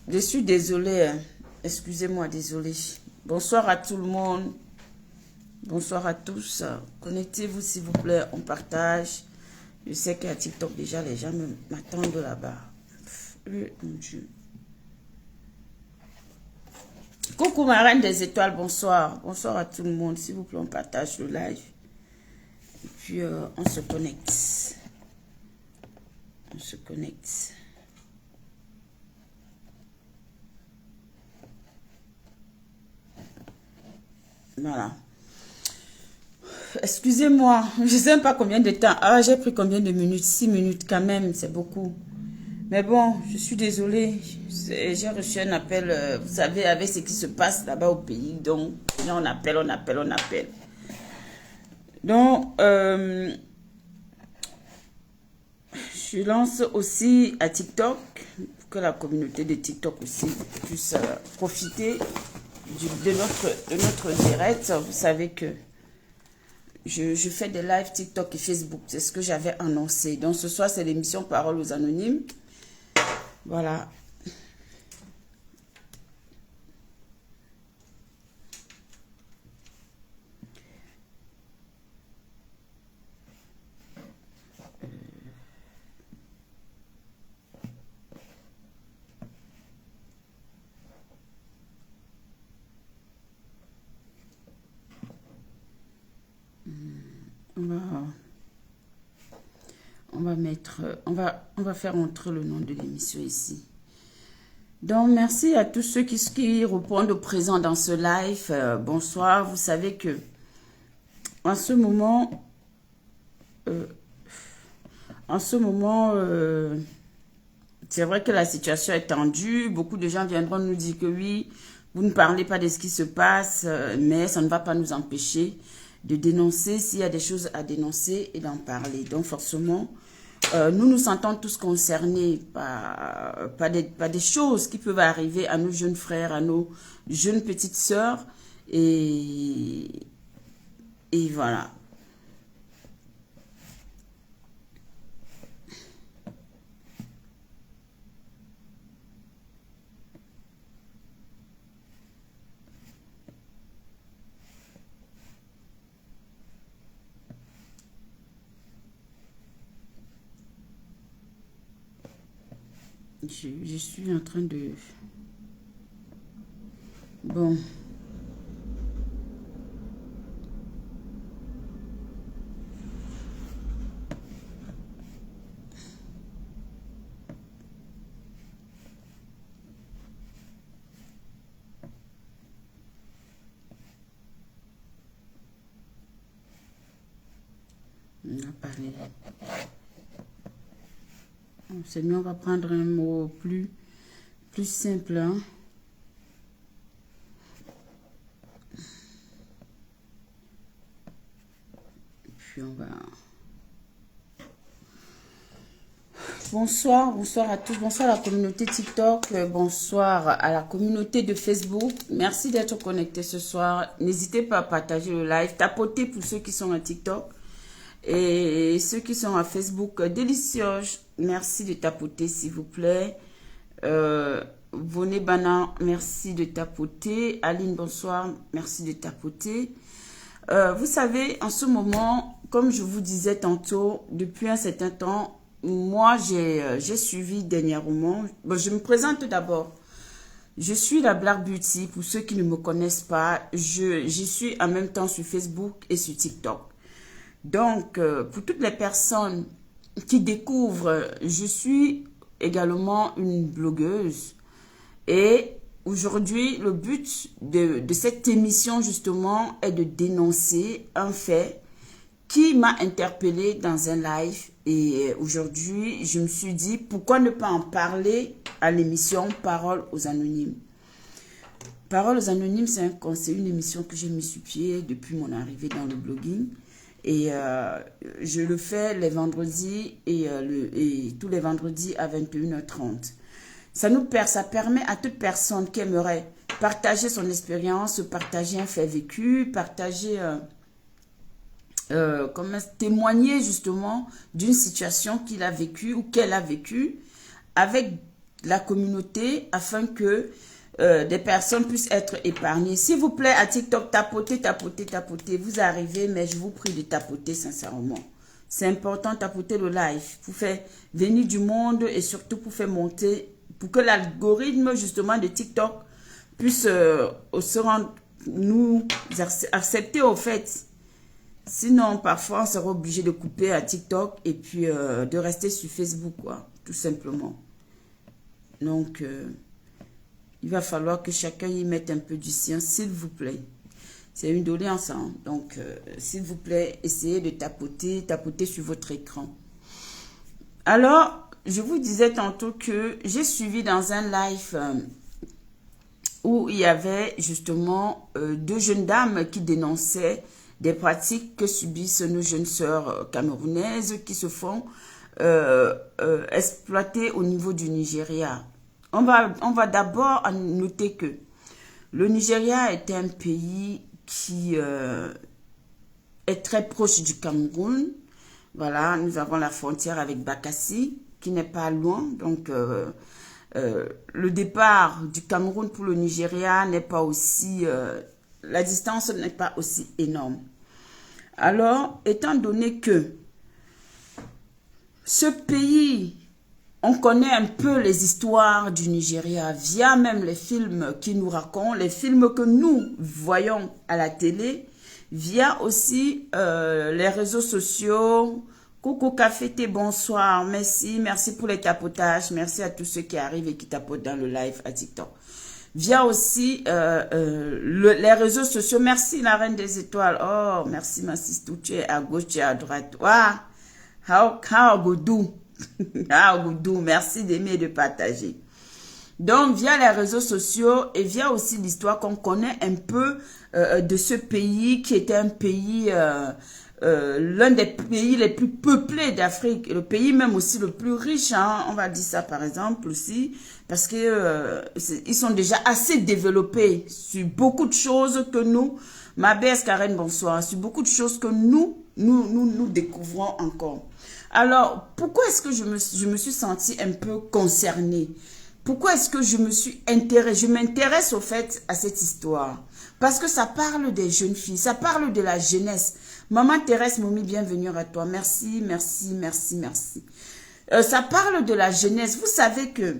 Je suis désolée, hein. Excusez-moi, désolée. Bonsoir à tout le monde. Bonsoir à tous. Connectez-vous s'il vous plaît, on partage. Je sais qu'à TikTok déjà les gens m'attendent là-bas. Mon Dieu. Coucou ma reine des étoiles, bonsoir. Bonsoir à tout le monde. S'il vous plaît, on partage le live. Et puis on se connecte. On se connecte. Voilà. Excusez-moi, je ne sais pas combien de temps. Ah, j'ai pris combien de minutes? 6 minutes quand même, c'est beaucoup. Mais bon, je suis désolée. J'ai reçu un appel, vous savez, avec ce qui se passe là-bas au pays. Donc, on appelle, on appelle, on appelle. Donc, je lance aussi à TikTok, pour que la communauté de TikTok aussi puisse profiter de notre direct. Vous savez que je fais des lives TikTok et Facebook. C'est ce que j'avais annoncé. Donc, ce soir, c'est l'émission Parole aux Anonymes. Voilà. On va faire entrer le nom de l'émission ici. Donc, merci à tous ceux qui répondent au présent dans ce live. Bonsoir. Vous savez que en ce moment, c'est vrai que la situation est tendue. Beaucoup de gens viendront nous dire que oui, vous ne parlez pas de ce qui se passe, mais ça ne va pas nous empêcher de dénoncer s'il y a des choses à dénoncer et d'en parler. Donc, forcément, nous nous sentons tous concernés par des choses qui peuvent arriver à nos jeunes frères, à nos jeunes petites sœurs. Et voilà. Je suis en train de... Bon. On va parler. C'est mieux, on va prendre un mot plus simple. Hein? Puis on va... Bonsoir à tous. Bonsoir à la communauté TikTok. Bonsoir à la communauté de Facebook. Merci d'être connectés ce soir. N'hésitez pas à partager le live. Tapotez pour ceux qui sont à TikTok. Et ceux qui sont à Facebook, délicieux. Merci de tapoter, s'il vous plaît. Voné Bana, merci de tapoter. Aline, bonsoir. Merci de tapoter. Vous savez, en ce moment, comme je vous disais tantôt, depuis un certain temps, moi, j'ai suivi dernièrement. Bon, je me présente d'abord. Je suis la Black Beauty. Pour ceux qui ne me connaissent pas, j'y suis en même temps sur Facebook et sur TikTok. Donc, pour toutes les personnes qui découvrent, je suis également une blogueuse. Et aujourd'hui, le but de cette émission, justement, est de dénoncer un fait qui m'a interpellée dans un live. Et aujourd'hui, je me suis dit, pourquoi ne pas en parler à l'émission Parole aux Anonymes. Parole aux Anonymes, c'est une émission que j'ai mis sur pied depuis mon arrivée dans le blogging. Et je le fais les vendredis et tous les vendredis à 21h30. Ça permet à toute personne qui aimerait partager son expérience, partager un fait vécu, partager, témoigner justement d'une situation qu'il a vécue ou qu'elle a vécue avec la communauté afin que des personnes puissent être épargnées. S'il vous plaît, à TikTok, tapotez, tapotez, tapotez. Vous arrivez, mais je vous prie de tapoter sincèrement. C'est important, tapoter le live pour faire venir du monde et surtout pour faire monter, pour que l'algorithme justement de TikTok puisse se rendre, nous accepter au fait. Sinon, parfois, on sera obligé de couper à TikTok et puis de rester sur Facebook, quoi, tout simplement. Donc, il va falloir que chacun y mette un peu du sien, s'il vous plaît. C'est une doléance, hein? Donc, s'il vous plaît, essayez de tapoter, tapoter sur votre écran. Alors, je vous disais tantôt que j'ai suivi dans un live où il y avait justement deux jeunes dames qui dénonçaient des pratiques que subissent nos jeunes sœurs camerounaises qui se font exploiter au niveau du Nigeria. On va d'abord noter que le Nigeria est un pays qui est très proche du Cameroun. Voilà, nous avons la frontière avec Bakassi, qui n'est pas loin. Donc, le départ du Cameroun pour le Nigeria n'est pas aussi... la distance n'est pas aussi énorme. Alors, étant donné que ce pays, on connaît un peu les histoires du Nigeria via même les films qui nous racontent, les films que nous voyons à la télé, via aussi les réseaux sociaux. Coucou Café Thé, bonsoir, merci pour les tapotages, merci à tous ceux qui arrivent et qui tapotent dans le live à TikTok. Via aussi les réseaux sociaux. Merci la reine des étoiles. Oh, merci ma sister. Tu es à gauche, tu es à droite. Wow. How good do. How good do. Merci d'aimer et de partager. Donc, via les réseaux sociaux et via aussi l'histoire qu'on connaît un peu de ce pays qui était un pays... l'un des pays les plus peuplés d'Afrique, le pays même aussi le plus riche, hein, on va dire ça par exemple aussi, parce que ils sont déjà assez développés sur beaucoup de choses que nous, ma belle Karen, bonsoir, sur beaucoup de choses que nous découvrons encore. Alors, pourquoi est-ce que je me suis sentie un peu concernée? Pourquoi est-ce que je m'intéresse au fait à cette histoire? Parce que ça parle des jeunes filles, ça parle de la jeunesse. Maman Thérèse Momi, bienvenue à toi. Merci. Ça parle de la jeunesse. Vous savez que,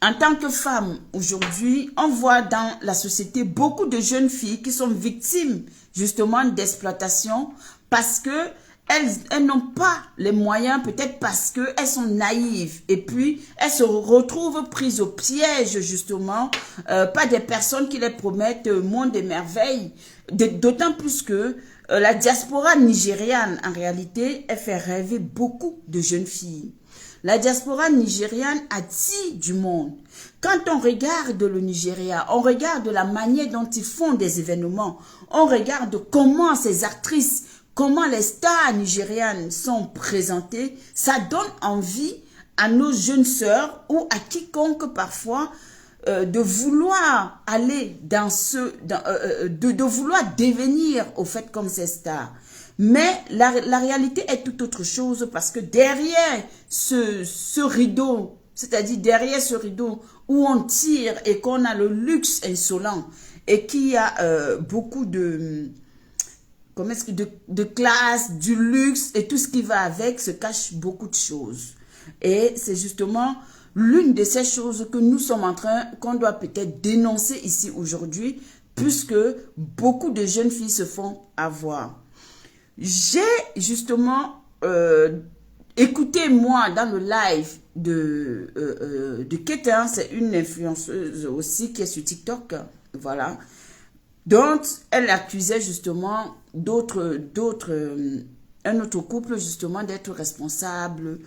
en tant que femme, aujourd'hui, on voit dans la société beaucoup de jeunes filles qui sont victimes, justement, d'exploitation parce que elles n'ont pas les moyens, peut-être parce qu'elles sont naïves. Et puis, elles se retrouvent prises au piège, justement, par des personnes qui les promettent monde des merveilles. D'autant plus que la diaspora nigériane, en réalité, elle fait rêver beaucoup de jeunes filles. La diaspora nigériane attire du monde. Quand on regarde le Nigeria, on regarde la manière dont ils font des événements, on regarde comment ces actrices, comment les stars nigérianes sont présentées, ça donne envie à nos jeunes sœurs ou à quiconque parfois de vouloir aller dans de vouloir devenir au fait comme ces stars. Mais la réalité est tout autre chose parce que derrière ce rideau, c'est-à-dire derrière ce rideau où on tire et qu'on a le luxe insolent et qu'il y a beaucoup de classe, du luxe et tout ce qui va avec, se cache beaucoup de choses. Et c'est justement l'une de ces choses que nous sommes qu'on doit peut-être dénoncer ici aujourd'hui, puisque beaucoup de jeunes filles se font avoir. J'ai justement écouté, moi, dans le live de Kétin, c'est une influenceuse aussi qui est sur TikTok, voilà. Donc, elle accusait justement un autre couple justement d'être responsable,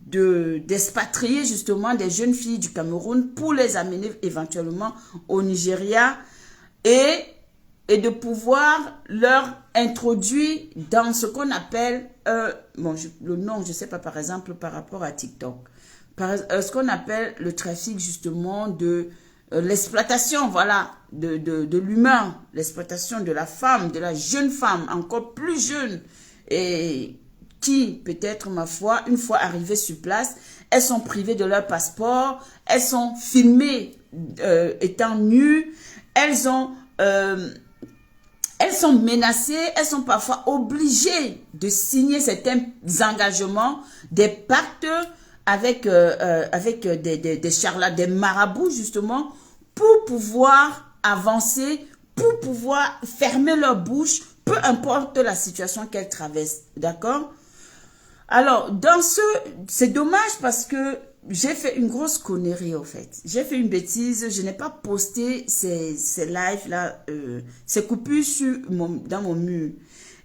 d'expatrier justement des jeunes filles du Cameroun pour les amener éventuellement au Nigeria et de pouvoir leur introduire dans ce qu'on appelle, le nom, je ne sais pas, par exemple, par rapport à TikTok, ce qu'on appelle le trafic justement de l'exploitation, voilà, de l'humain, l'exploitation de la femme, de la jeune femme, encore plus jeune, et qui, peut-être, ma foi, une fois arrivée sur place, elles sont privées de leur passeport, elles sont filmées étant nues, elles sont menacées, elles sont parfois obligées de signer certains engagements, des pactes avec des charlatans, des marabouts justement, pour pouvoir avancer, pour pouvoir fermer leur bouche, peu importe la situation qu'elles traversent, d'accord? Alors, c'est dommage parce que j'ai fait une grosse connerie au fait. J'ai fait une bêtise, je n'ai pas posté ces lives-là, ces coupures dans mon mur.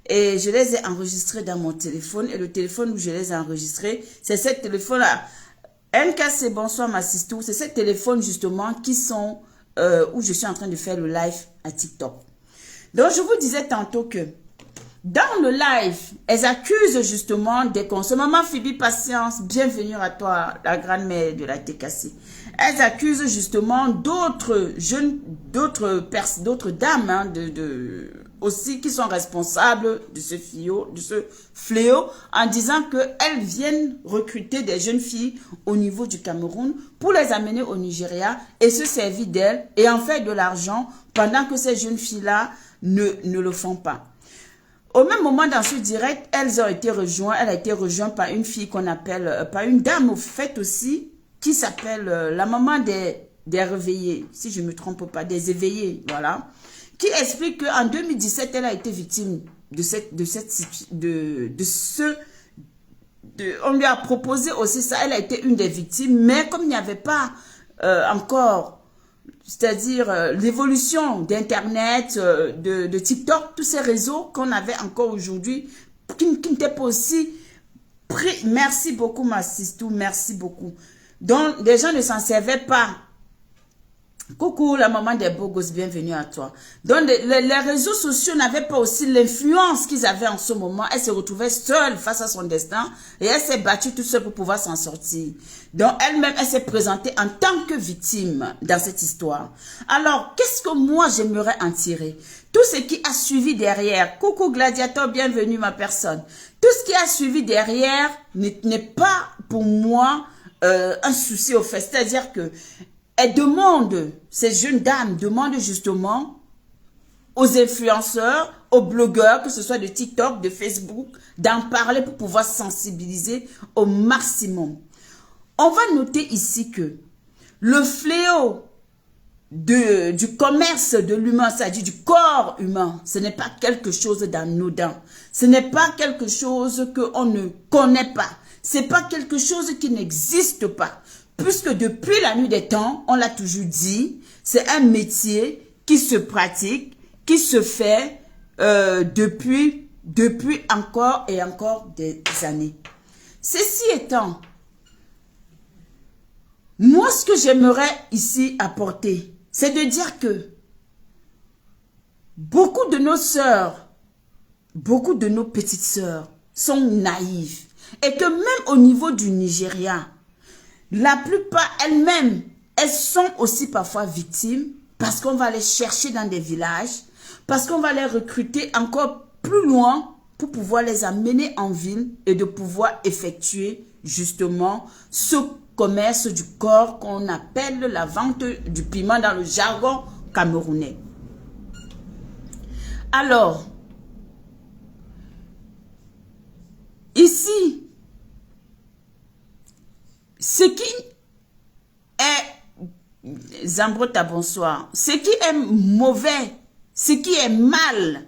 Et je les ai enregistrés dans mon téléphone. Et le téléphone où je les ai enregistrés, c'est ce téléphone-là. NKC, bonsoir ma sister. C'est ce téléphone justement où je suis en train de faire le live à TikTok. Donc, je vous disais tantôt que dans le live, elles accusent justement des consommateurs. Maman Phoebe Patience, bienvenue à toi, la grand-mère de la TKC. Elles accusent justement d'autres dames hein, aussi qui sont responsables de ce fléau en disant qu'elles viennent recruter des jeunes filles au niveau du Cameroun pour les amener au Nigeria et se servir d'elles et en faire de l'argent pendant que ces jeunes filles-là ne le font pas. Au même moment, dans ce direct, elle a été rejointe par une fille qu'on appelle, par une dame au fait aussi, qui s'appelle la maman des réveillés, si je ne me trompe pas, des éveillés, voilà, qui explique qu'en 2017, elle a été victime on lui a proposé aussi ça, elle a été une des victimes, mais comme il n'y avait pas encore... C'est-à-dire l'évolution d'Internet, de TikTok, tous ces réseaux qu'on avait encore aujourd'hui, qui n'étaient pas aussi pris. Merci beaucoup, ma sister, merci beaucoup. Donc, les gens ne s'en servaient pas. Coucou, la maman des beaux gosses, bienvenue à toi. Donc, les réseaux sociaux n'avaient pas aussi l'influence qu'ils avaient en ce moment. Elle se retrouvait seule face à son destin et elle s'est battue toute seule pour pouvoir s'en sortir. Donc, elle-même, elle s'est présentée en tant que victime dans cette histoire. Alors, qu'est-ce que moi, j'aimerais en tirer? Tout ce qui a suivi derrière, coucou Gladiator, bienvenue ma personne. Tout ce qui a suivi derrière n'est pas pour moi un souci au fait. C'est-à-dire que ces jeunes dames demandent justement aux influenceurs, aux blogueurs, que ce soit de TikTok, de Facebook, d'en parler pour pouvoir sensibiliser au maximum. On va noter ici que le fléau du commerce de l'humain, c'est-à-dire du corps humain, ce n'est pas quelque chose d'anodin. Ce n'est pas quelque chose qu'on ne connaît pas. Ce n'est pas quelque chose qui n'existe pas. Puisque depuis la nuit des temps, on l'a toujours dit, c'est un métier qui se pratique, qui se fait depuis encore et encore des années. Ceci étant, moi ce que j'aimerais ici apporter, c'est de dire que beaucoup de nos sœurs, beaucoup de nos petites sœurs sont naïves. Et que même au niveau du Nigeria, la plupart elles-mêmes, elles sont aussi parfois victimes parce qu'on va les chercher dans des villages, parce qu'on va les recruter encore plus loin pour pouvoir les amener en ville et de pouvoir effectuer justement ce commerce du corps qu'on appelle la vente du piment dans le jargon camerounais. Alors, ici, ce qui est, Zambrota, bonsoir, ce qui est mauvais, ce qui est mal,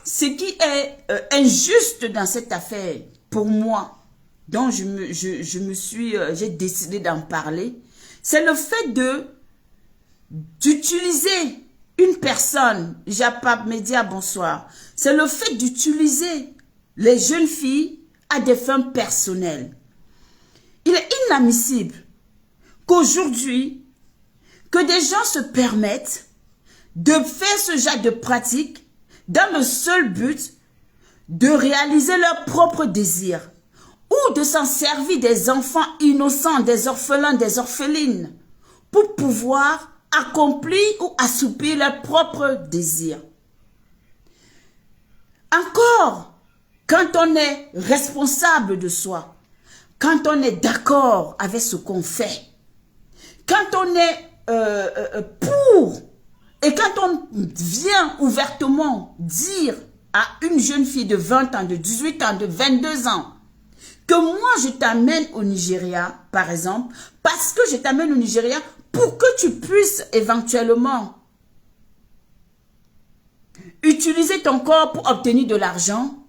ce qui est injuste dans cette affaire, pour moi, dont j'ai décidé d'en parler, c'est le fait d'utiliser une personne, Japap Média, bonsoir, c'est le fait d'utiliser les jeunes filles à des fins personnelles. Il est inadmissible qu'aujourd'hui, que des gens se permettent de faire ce genre de pratique dans le seul but de réaliser leurs propres désirs ou de s'en servir des enfants innocents, des orphelins, des orphelines pour pouvoir accomplir ou assoupir leurs propres désirs. Encore, quand on est responsable de soi, quand on est d'accord avec ce qu'on fait, quand on est pour, et quand on vient ouvertement dire à une jeune fille de 20 ans, de 18 ans, de 22 ans, que moi je t'amène au Nigeria, par exemple, parce que je t'amène au Nigeria pour que tu puisses éventuellement utiliser ton corps pour obtenir de l'argent,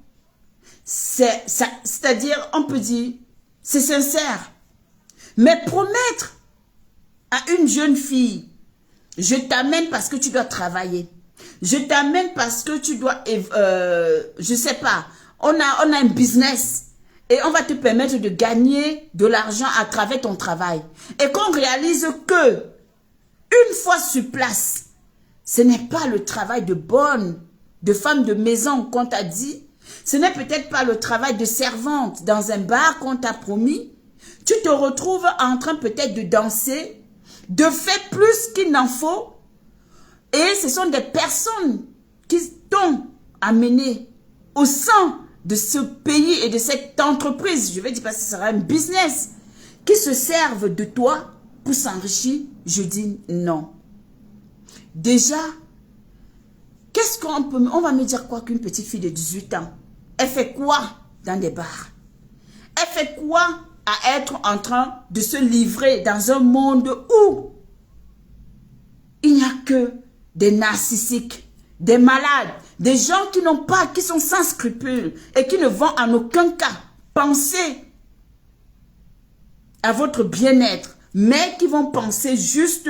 c'est-à-dire, on peut dire, c'est sincère. Mais promettre à une jeune fille, je t'amène parce que tu dois travailler, je t'amène parce que tu dois, je sais pas, on a un business et on va te permettre de gagner de l'argent à travers ton travail. Et qu'on réalise que, une fois sur place, ce n'est pas le travail de femme de maison qu'on t'a dit, ce n'est peut-être pas le travail de servante dans un bar qu'on t'a promis. Tu te retrouves en train peut-être de danser, de faire plus qu'il n'en faut. Et ce sont des personnes qui t'ont amené au sein de ce pays et de cette entreprise, je vais dire parce que ce sera un business, qui se servent de toi pour s'enrichir. Je dis non. Déjà, qu'est-ce qu'on peut... On va me dire quoi qu'une petite fille de 18 ans? Elle fait quoi dans des bars? Elle fait quoi à être en train de se livrer dans un monde où il n'y a que des narcissiques, des malades, des gens qui n'ont pas, qui sont sans scrupules et qui ne vont en aucun cas penser à votre bien-être, mais qui vont penser juste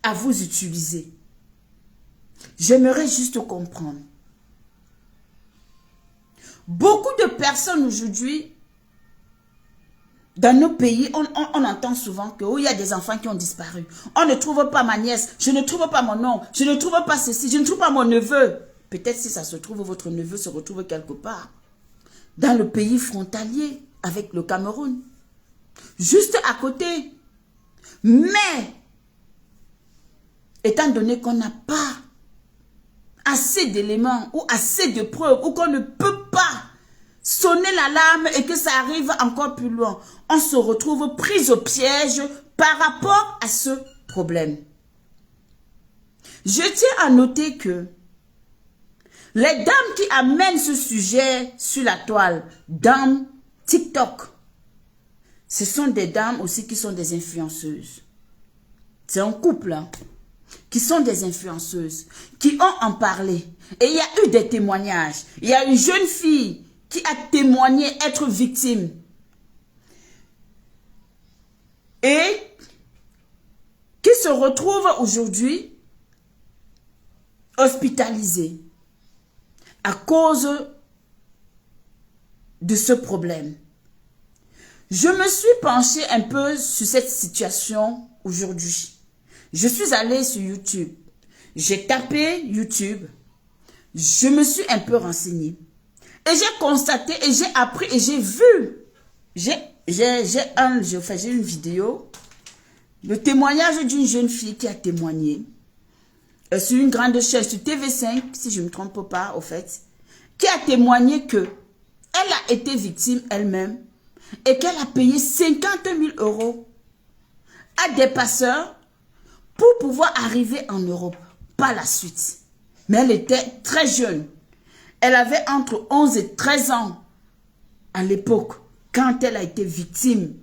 à vous utiliser. J'aimerais juste comprendre. Beaucoup de personnes aujourd'hui, dans nos pays, on entend souvent que il y a des enfants qui ont disparu. On ne trouve pas ma nièce, je ne trouve pas mon oncle, je ne trouve pas ceci, je ne trouve pas mon neveu. Peut-être si ça se trouve, votre neveu se retrouve quelque part. Dans le pays frontalier avec le Cameroun. Juste à côté. Mais, étant donné qu'on n'a pas assez d'éléments ou assez de preuves ou qu'on ne peut pas sonner l'alarme et que ça arrive encore plus loin, on se retrouve pris au piège par rapport à ce problème. Je tiens à noter que les dames qui amènent ce sujet sur la toile dans TikTok, ce sont des dames aussi qui sont des influenceuses. C'est un couple, hein, qui sont des influenceuses, qui ont en parlé. Et il y a eu des témoignages. Il y a une jeune fille qui a témoigné être victime. Et qui se retrouve aujourd'hui hospitalisée à cause de ce problème. Je me suis penchée un peu sur cette situation aujourd'hui. Je suis allée sur YouTube. J'ai tapé YouTube. Je me suis un peu renseignée. Et j'ai constaté et j'ai appris et j'ai vu. J'ai une vidéo. Le témoignage d'une jeune fille qui a témoigné. Sur une grande chaîne, sur TV5, si je ne me trompe pas, au fait. Qui a témoigné que elle a été victime elle-même. Et qu'elle a payé 50 000 € à des passeurs pour pouvoir arriver en Europe par la suite. Mais elle était très jeune. Elle avait entre 11 et 13 ans à l'époque quand elle a été victime.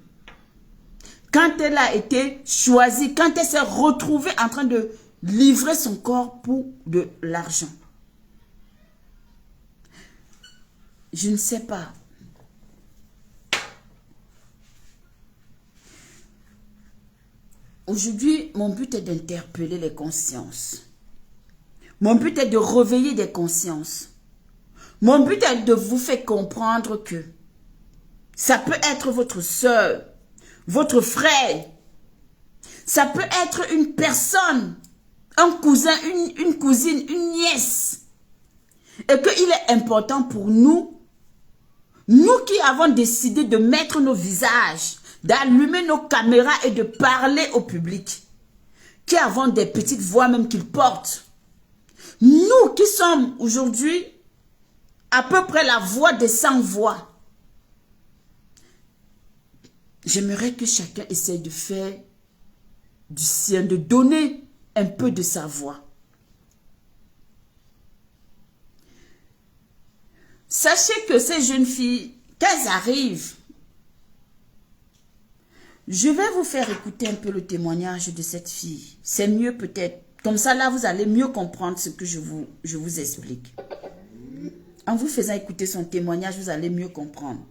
Quand elle a été choisie, quand elle s'est retrouvée en train de livrer son corps pour de l'argent. Je ne sais pas. Aujourd'hui, mon but est d'interpeller les consciences. Mon but est de réveiller des consciences. Mon but est de vous faire comprendre que ça peut être votre soeur, votre frère. Ça peut être une personne, un cousin, une cousine, une nièce. Et qu'il est important pour nous, nous qui avons décidé de mettre nos visages, d'allumer nos caméras et de parler au public, qui avons des petites voix même qu'ils portent. Nous qui sommes aujourd'hui à peu près la voix des sans voix. j'aimerais que chacun essaye de faire du sien, de donner un peu de sa voix. Sachez que ces jeunes filles, quand elles arrivent, je vais vous faire écouter un peu le témoignage de cette fille. C'est mieux peut-être. Comme ça, là, vous allez mieux comprendre ce que je vous explique. En vous faisant écouter son témoignage, vous allez mieux comprendre.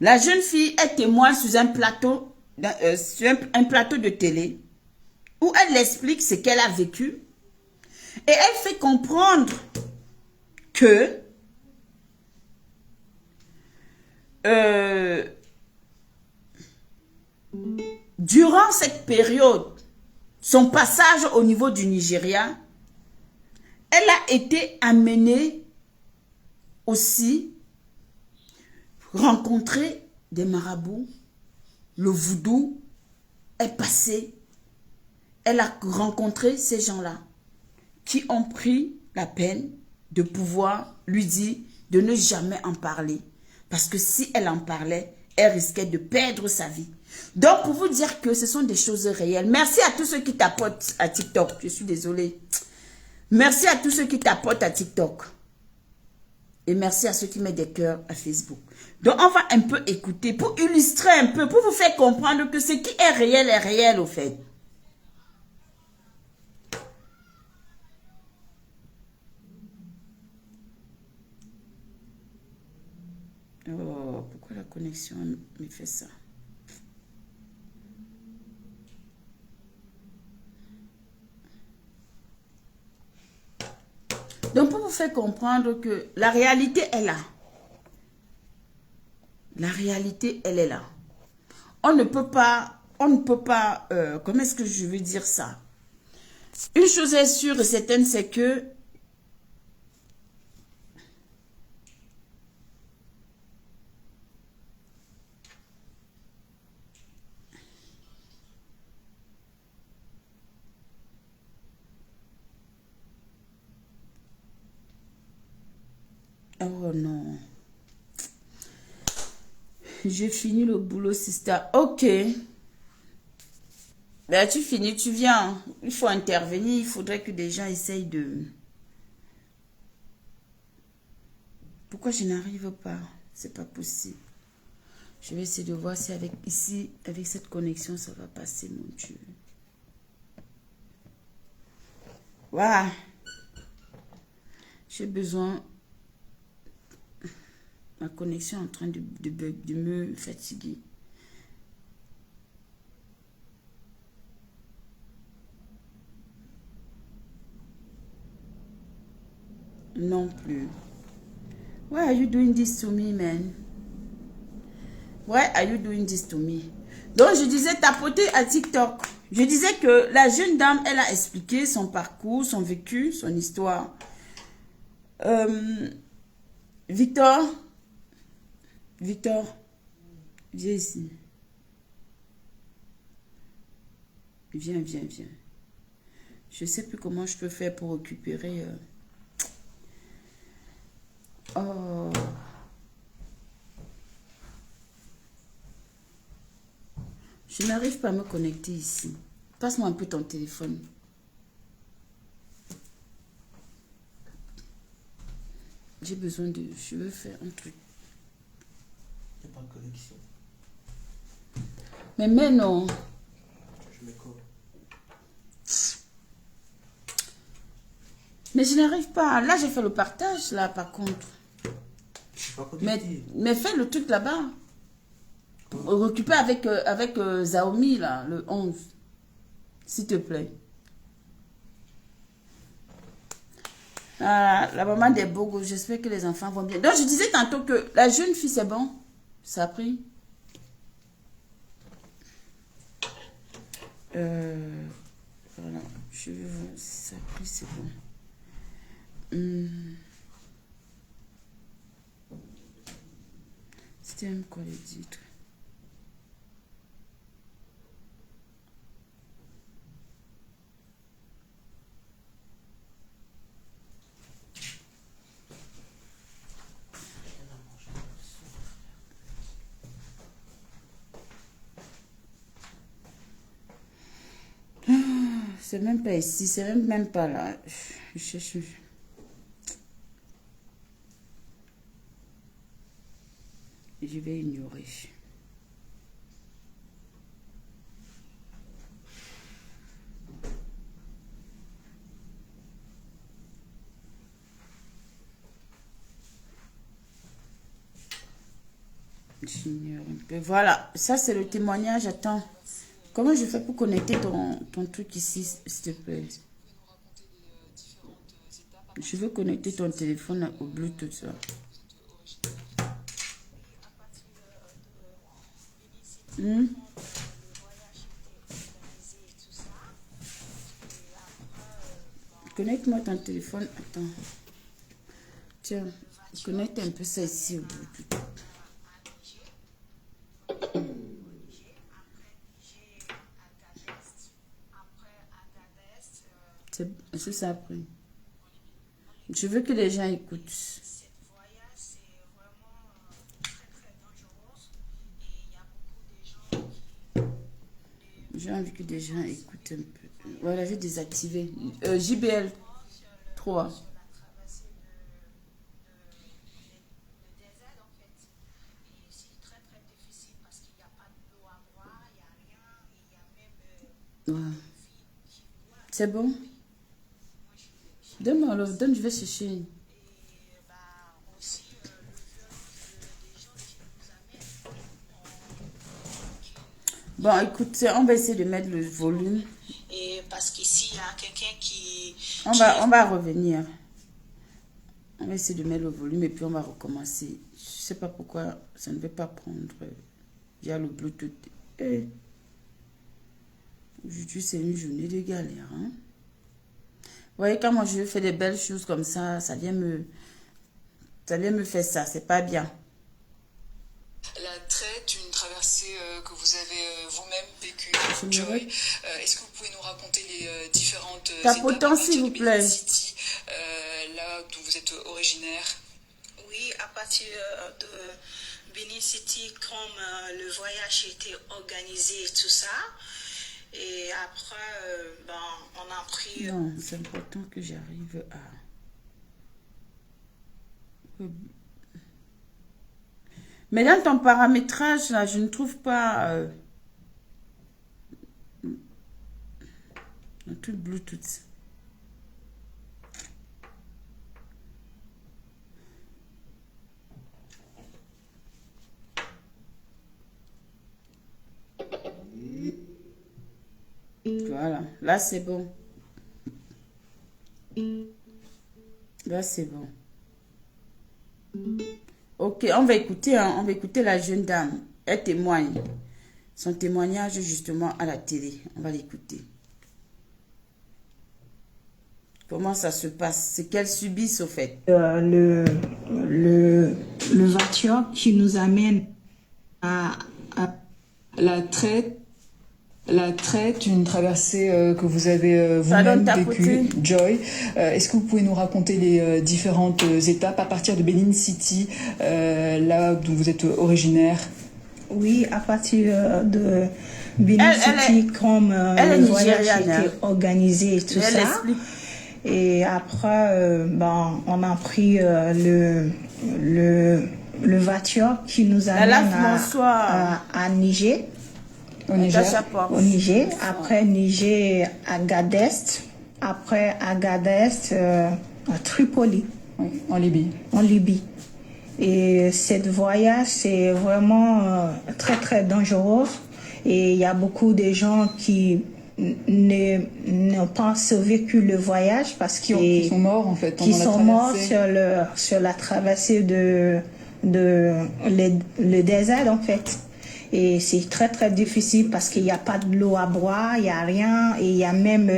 La jeune fille, elle témoigne sur un plateau, un plateau de télé où elle explique ce qu'elle a vécu et elle fait comprendre que durant cette période, son passage au niveau du Nigeria, elle a été amenée aussi rencontrer des marabouts. Le voodoo est passé. Elle a rencontré ces gens-là qui ont pris la peine de pouvoir lui dire de ne jamais en parler. Parce que si elle en parlait, elle risquait de perdre sa vie. Donc, pour vous dire que ce sont des choses réelles. Merci à tous ceux qui tapotent à TikTok. Je suis désolée. Merci à tous ceux qui tapotent à TikTok. Et merci à ceux qui mettent des cœurs à Facebook. Donc, on va un peu écouter pour illustrer un peu, pour vous faire comprendre que ce qui est réel au fait. Oh, pourquoi la connexion me fait ça? Donc, pour vous faire comprendre que la réalité est là. La réalité, elle est là. On ne peut pas, comment est-ce que je veux dire ça? Une chose est sûre et certaine, c'est que oh non. J'ai fini le boulot, sister. Ok. Ben, tu finis, tu viens. Il faut intervenir. Il faudrait que des gens essayent de... Pourquoi je n'arrive pas? C'est pas possible. Je vais essayer de voir si avec ici, avec cette connexion, ça va passer, mon Dieu. Voilà. J'ai besoin... Ma connexion est en train de me fatiguer. Non plus. Why are you doing this to me, man? Why are you doing this to me? Donc, je disais tapoter à TikTok. Je disais que la jeune dame, elle a expliqué son parcours, son vécu, son histoire. Victor, viens ici. Viens. Je ne sais plus comment je peux faire pour récupérer... Oh. Je n'arrive pas à me connecter ici. Passe-moi un peu ton téléphone. J'ai besoin de... Je veux faire un truc. Il n'y a pas de connexion. Mais non. Je mets quoi? Mais je n'arrive pas. Là, j'ai fait le partage, là, par contre. Je suis pas connecté. Mais fais le truc là-bas. Récupère avec Xiaomi, là, le 11. S'il te plaît. Ah, la maman des bogos, j'espère que les enfants vont bien. Donc, je disais tantôt que la jeune fille, c'est bon. Ça a pris. Voilà. Je vais voir si ça a pris, c'est bon. C'était quoi le titre? C'est même pas ici, c'est même pas là. Je cherche. Je vais ignorer. J'ignore un peu. Voilà, ça c'est le témoignage. Attends, comment je fais pour connecter ton truc ici, s'il te plaît? Je veux connecter ton téléphone au Bluetooth. Là. Connecte-moi ton téléphone. Attends. Tiens, connecte un peu ça ici au Bluetooth. Est-ce que ça a pris? Je veux que les gens écoutent. J'ai envie que des gens écoutent un peu. Voilà, j'ai désactivé. JBL 3. Ouais. C'est bon? Donne-moi alors, donne, je vais chercher. Bon, écoute, on va essayer de mettre le volume. Et parce qu'ici, il y a quelqu'un qui... On va revenir. On va essayer de mettre le volume et puis on va recommencer. Je ne sais pas pourquoi ça ne veut pas prendre via le Bluetooth. Aujourd'hui, c'est une journée de galère. Hein? Vous voyez, quand moi je fais des belles choses comme ça, ça vient me faire ça. C'est pas bien. La traite, une traversée que vous avez vous-même vécue, Joy. Est-ce que vous pouvez nous raconter les différentes Tapotant, s'il vous plaît. City, là d'où vous êtes originaire? Oui, à partir de Benin City, comme le voyage était organisé et tout ça. Et après, on a pris... Non, c'est important que j'arrive à... Mais dans ton paramétrage, là, je ne trouve pas... un truc Bluetooth. Voilà, là c'est bon. Là c'est bon. Ok, on va écouter, hein, on va écouter la jeune dame. Elle témoigne. Son témoignage justement à la télé. On va l'écouter. Comment ça se passe? C'est qu'elle subisse au fait. Le voiture qui nous amène à La traite, une traversée que vous avez vous-même vécue, Joy. Est-ce que vous pouvez nous raconter les différentes étapes à partir de Benin City, là d'où vous êtes originaire? Oui, à partir de Benin City, comme le voyage était organisé et tout ça. Explique. Et après, on a pris le voiture qui nous amène à Niger. Au Niger. Après Niger, Agadez. Après Agadez, à Tripoli. Oui, en Libye. En Libye. Et cette voyage, c'est vraiment très, très dangereux. Et il y a beaucoup de gens qui n'ont pas survécu le voyage parce qui sont morts, en fait, qui sont morts sur la traversée le désert, en fait. Et c'est très, très difficile parce qu'il n'y a pas de l'eau à boire, il n'y a rien. Et il y a même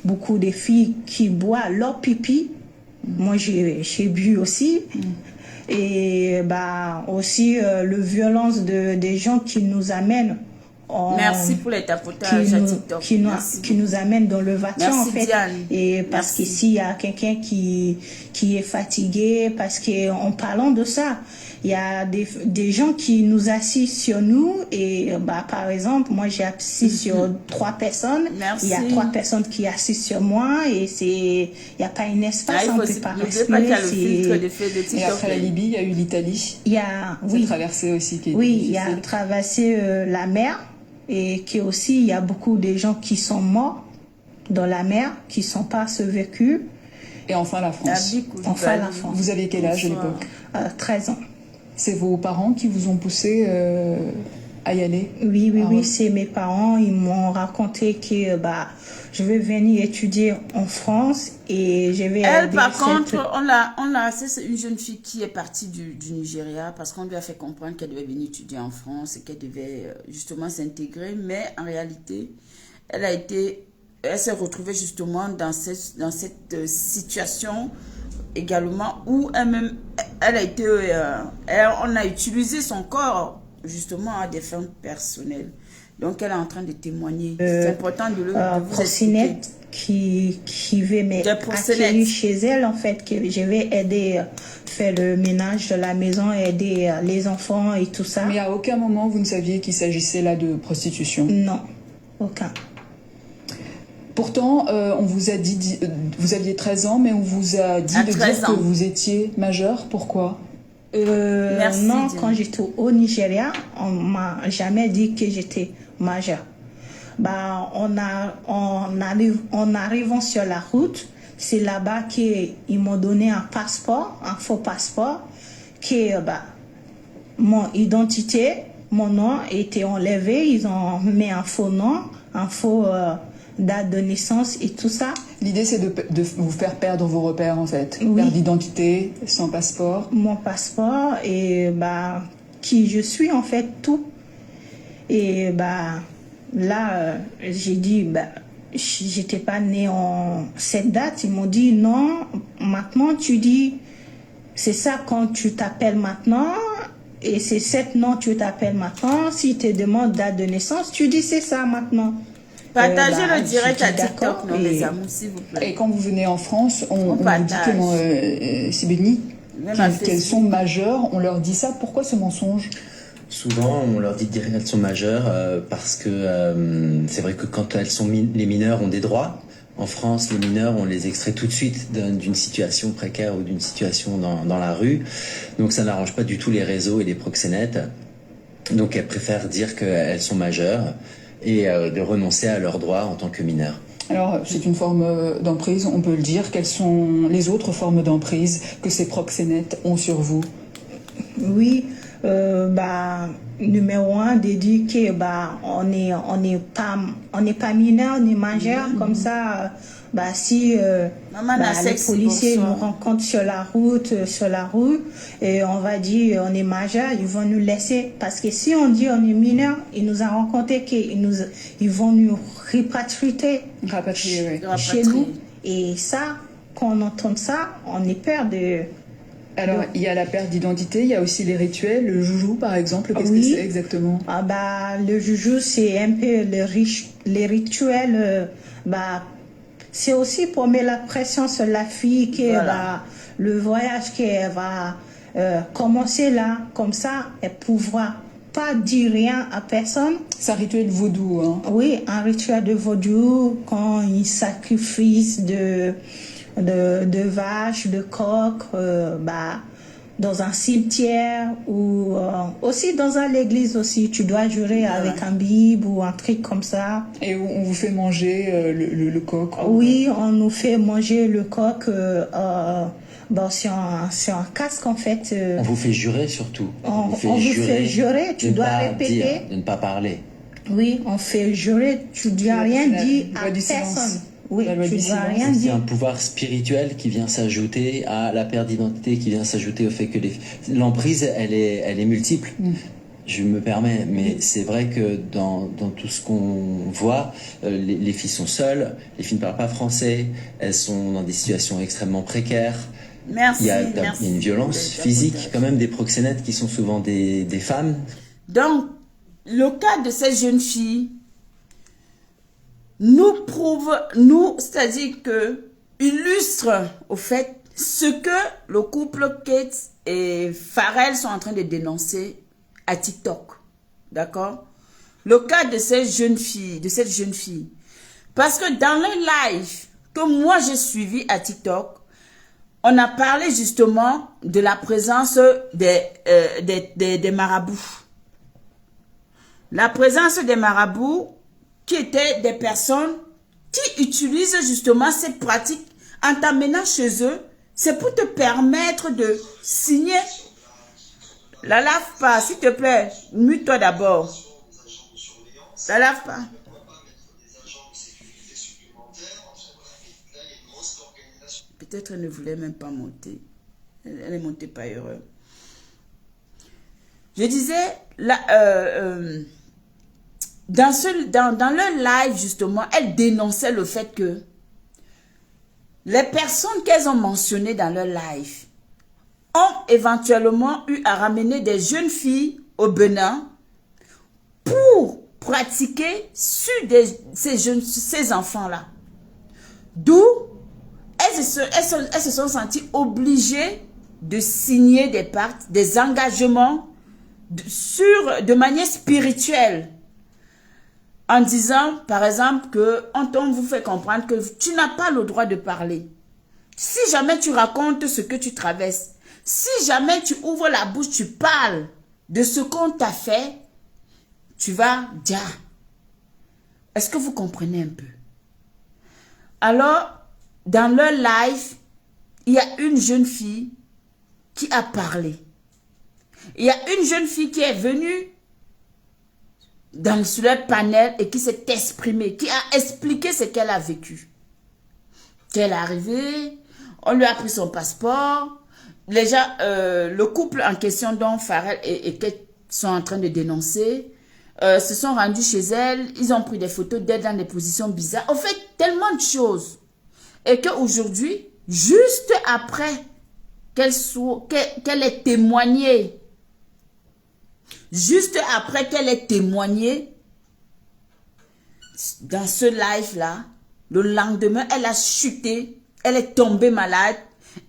beaucoup de filles qui boivent leur pipi. Moi, j'ai bu aussi. Et aussi, la violence des gens qui nous amènent. Merci pour les tapotages à TikTok. Qui nous amènent dans le voiture, en fait. Diane. Et parce qu'ici, il y a quelqu'un qui est fatigué, parce qu'en parlant de ça, il y a des gens qui nous assistent sur nous et par exemple, moi j'ai assis sur 3 personnes. Merci. Il y a 3 personnes qui assistent sur moi et il n'y a pas un espace, on ne peut pas respirer. Et après la Libye, il y a eu l'Italie. Il y a, cette traversée aussi qui est oui, difficile. il y a traversé la mer et qui aussi, il y a beaucoup de gens qui sont morts dans la mer, qui ne sont pas survécus. Et enfin la France. Enfin la France. Vous aviez quel âge à l'époque? 13 ans. C'est vos parents qui vous ont poussé à y aller? Oui, c'est mes parents. Ils m'ont raconté que je vais venir étudier en France et je vais... Elle, par contre, c'est une jeune fille qui est partie du Nigeria parce qu'on lui a fait comprendre qu'elle devait venir étudier en France et qu'elle devait justement s'intégrer. Mais en réalité, elle s'est retrouvée justement dans cette situation également où on a utilisé son corps justement à des fins personnelles. Donc elle est en train de témoigner. C'est important de vous expliquer. Qui veut m'accueillir chez elle, en fait, que je vais aider, faire le ménage de la maison, aider les enfants et tout ça. Mais à aucun moment vous ne saviez qu'il s'agissait là de prostitution? Non, aucun. Pourtant, on vous a dit, vous aviez 13 ans, mais on vous a dit de dire que vous étiez majeur. Pourquoi? Merci, non, quand j'étais au Nigeria, on m'a jamais dit que j'étais majeure. En arrivant sur la route, c'est là-bas qu'ils m'ont donné un faux passeport, que mon identité, mon nom était enlevé, ils ont mis un faux nom, un faux date de naissance et tout ça. L'idée, c'est de vous faire perdre vos repères, en fait. Oui. Perdre d'identité, sans passeport. Mon passeport et qui je suis, en fait, tout. Et là, j'ai dit, j'étais pas née en cette date. Ils m'ont dit, non, maintenant, tu dis, c'est ça quand tu t'appelles maintenant. Et c'est cette nom tu t'appelles maintenant. Si tu te demandes date de naissance, tu dis, c'est ça maintenant. Partagez le direct à TikTok, non, mes amours, s'il vous plaît. Et quand vous venez en France, on vous dit que c'est béni, qu'elles sont majeures. On leur dit ça. Pourquoi ce mensonge? Souvent, on leur dit de dire qu'elles sont majeures parce que c'est vrai que quand les mineurs ont des droits. En France, les mineurs, on les extrait tout de suite d'une situation précaire ou d'une situation dans la rue. Donc ça n'arrange pas du tout les réseaux et les proxénètes. Donc elles préfèrent dire qu'elles sont majeures et de renoncer à leurs droits en tant que mineurs. Alors, c'est une forme d'emprise, on peut le dire. Quelles sont les autres formes d'emprise que ces proxénètes ont sur vous? Oui, numéro 1, de dire que on n'est pas mineur, on est majeur, comme ça. Si les policiers nous rencontrent sur la rue, et on va dire on est majeur, ils vont nous laisser. Parce que si on dit on est mineur, ils nous ont rencontré qu'ils vont nous rapatrier chez nous. Et ça, quand on entend ça, on est peur de... Alors, il y a la perte d'identité, il y a aussi les rituels, le joujou par exemple, qu'est-ce que c'est exactement? Le joujou, c'est un peu les rituels, c'est aussi pour mettre la pression sur la fille, que le voyage qu'elle va commencer là, comme ça, elle ne pourra pas dire rien à personne. C'est un rituel vaudou, hein? Oui, un rituel de vaudou, quand ils sacrifient de vaches, de coqs, dans un cimetière ou aussi dans l'église aussi. Tu dois jurer avec un bible ou un truc comme ça. Et on vous fait manger le coq? Oui, on nous fait manger le coq sur un casque en fait. On vous fait jurer surtout. On vous fait jurer, tu dois répéter. De ne pas parler. Oui, on fait jurer, tu ne dois rien dire à personne. Oui, c'est un pouvoir spirituel qui vient s'ajouter à la perte d'identité, qui vient s'ajouter au fait que l'emprise, elle est multiple. Je me permets, mais c'est vrai que dans tout ce qu'on voit, les filles sont seules, les filles ne parlent pas français, elles sont dans des situations extrêmement précaires. Merci. Il y a une violence physique quand même des proxénètes qui sont souvent des femmes. Donc, le cas de cette jeune fille nous prouve, c'est-à-dire que illustre au fait ce que le couple Kate et Pharrell sont en train de dénoncer à TikTok. D'accord? Le cas de cette jeune fille, Parce que dans le live que moi j'ai suivi à TikTok, on a parlé justement de la présence des marabouts. La présence des marabouts qui étaient des personnes qui utilisent justement ces pratiques en t'amenant chez eux. C'est pour te permettre de signer. La lave pas, s'il te plaît. Mute-toi d'abord. La lave pas. Peut-être elle ne voulait même pas monter. Elle est montée par erreur. Je disais, dans le live, justement, elle dénonçait le fait que les personnes qu'elles ont mentionnées dans le live ont éventuellement eu à ramener des jeunes filles au Bénin pour pratiquer sur ces enfants-là. D'où elles se sont senties obligées de signer des pactes, des engagements de manière spirituelle. En disant, par exemple, on vous fait comprendre que tu n'as pas le droit de parler. Si jamais tu racontes ce que tu traverses, si jamais tu ouvres la bouche, tu parles de ce qu'on t'a fait, tu vas dire. Est-ce que vous comprenez un peu? Alors, dans leur live, il y a une jeune fille qui a parlé. Il y a une jeune fille qui est venue sur le panel et qui s'est exprimée, qui a expliqué ce qu'elle a vécu. Qu'elle est arrivée, on lui a pris son passeport. Déjà, le couple en question dont Pharrell et Kate sont en train de dénoncer, se sont rendus chez elle, ils ont pris des photos d'elle dans des positions bizarres. On fait tellement de choses. Et qu'aujourd'hui, juste après qu'elle ait témoigné, juste après qu'elle ait témoigné dans ce live-là, le lendemain, elle a chuté, elle est tombée malade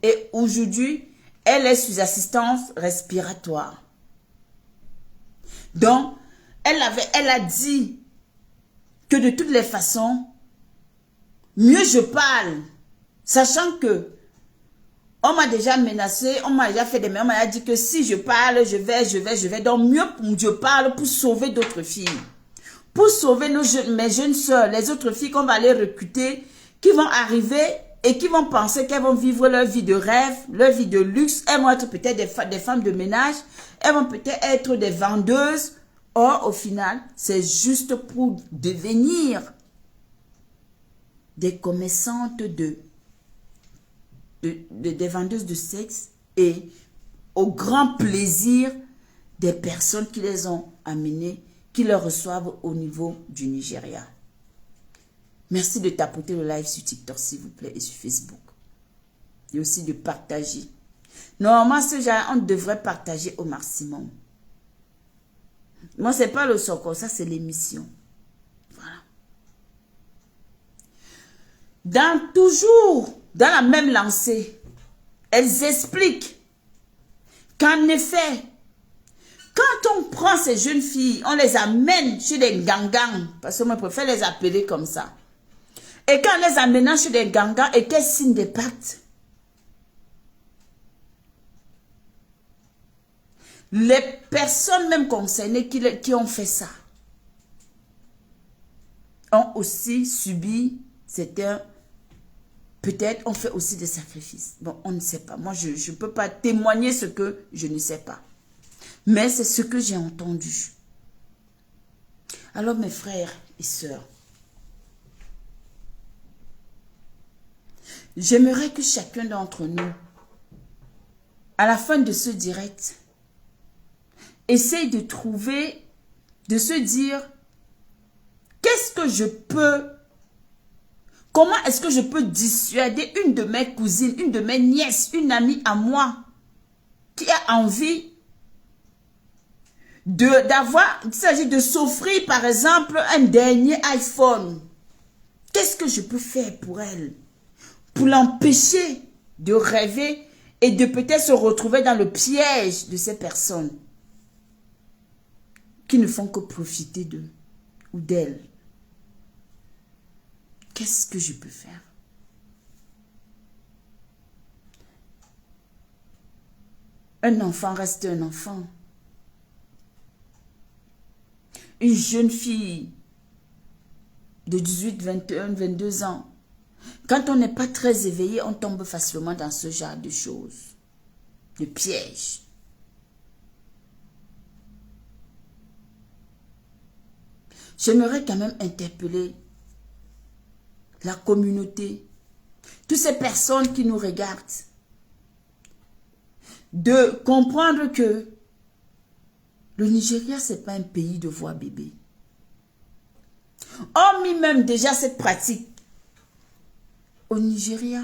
et aujourd'hui, elle est sous assistance respiratoire. Donc, elle a dit que de toutes les façons, mieux je parle, sachant que on m'a déjà menacé, on m'a déjà fait des mains, on m'a dit que si je parle, je vais. Donc mieux je parle pour sauver d'autres filles. Pour sauver mes jeunes soeurs, les autres filles qu'on va aller recruter, qui vont arriver et qui vont penser qu'elles vont vivre leur vie de rêve, leur vie de luxe. Elles vont être peut-être des femmes de ménage, elles vont peut-être être des vendeuses. Or, au final, c'est juste pour devenir des commerçantes des vendeuses de sexe et au grand plaisir des personnes qui les ont amenées, qui les reçoivent au niveau du Nigeria. Merci de tapoter le live sur TikTok, s'il vous plaît, et sur Facebook. Et aussi de partager. Normalement, ce genre, on devrait partager au maximum. Moi, ce n'est pas le soko, ça c'est l'émission. Voilà. Toujours dans la même lancée, elles expliquent qu'en effet, quand on prend ces jeunes filles, on les amène chez des gangans, parce que moi je préfère les appeler comme ça, et quand on les amène chez des gangans et qu'elles signent des pactes, les personnes même concernées qui ont fait ça ont aussi subi, peut-être on fait aussi des sacrifices. Bon, on ne sait pas. Moi, je ne peux pas témoigner ce que je ne sais pas. Mais c'est ce que j'ai entendu. Alors, mes frères et sœurs, j'aimerais que chacun d'entre nous, à la fin de ce direct, essaye de trouver, de se dire, qu'est-ce que je peux, comment est-ce que je peux dissuader une de mes cousines, une de mes nièces, une amie à moi, qui a envie il s'agit de s'offrir par exemple un dernier iPhone. Qu'est-ce que je peux faire pour elle? Pour l'empêcher de rêver et de peut-être se retrouver dans le piège de ces personnes qui ne font que profiter d'eux ou d'elles. Qu'est-ce que je peux faire? Un enfant reste un enfant. Une jeune fille de 18, 21, 22 ans, quand on n'est pas très éveillé, on tombe facilement dans ce genre de choses, de pièges. J'aimerais quand même interpeller la communauté, toutes ces personnes qui nous regardent, de comprendre que le Nigeria, ce n'est pas un pays de voix bébé. Hormis même déjà cette pratique, au Nigeria,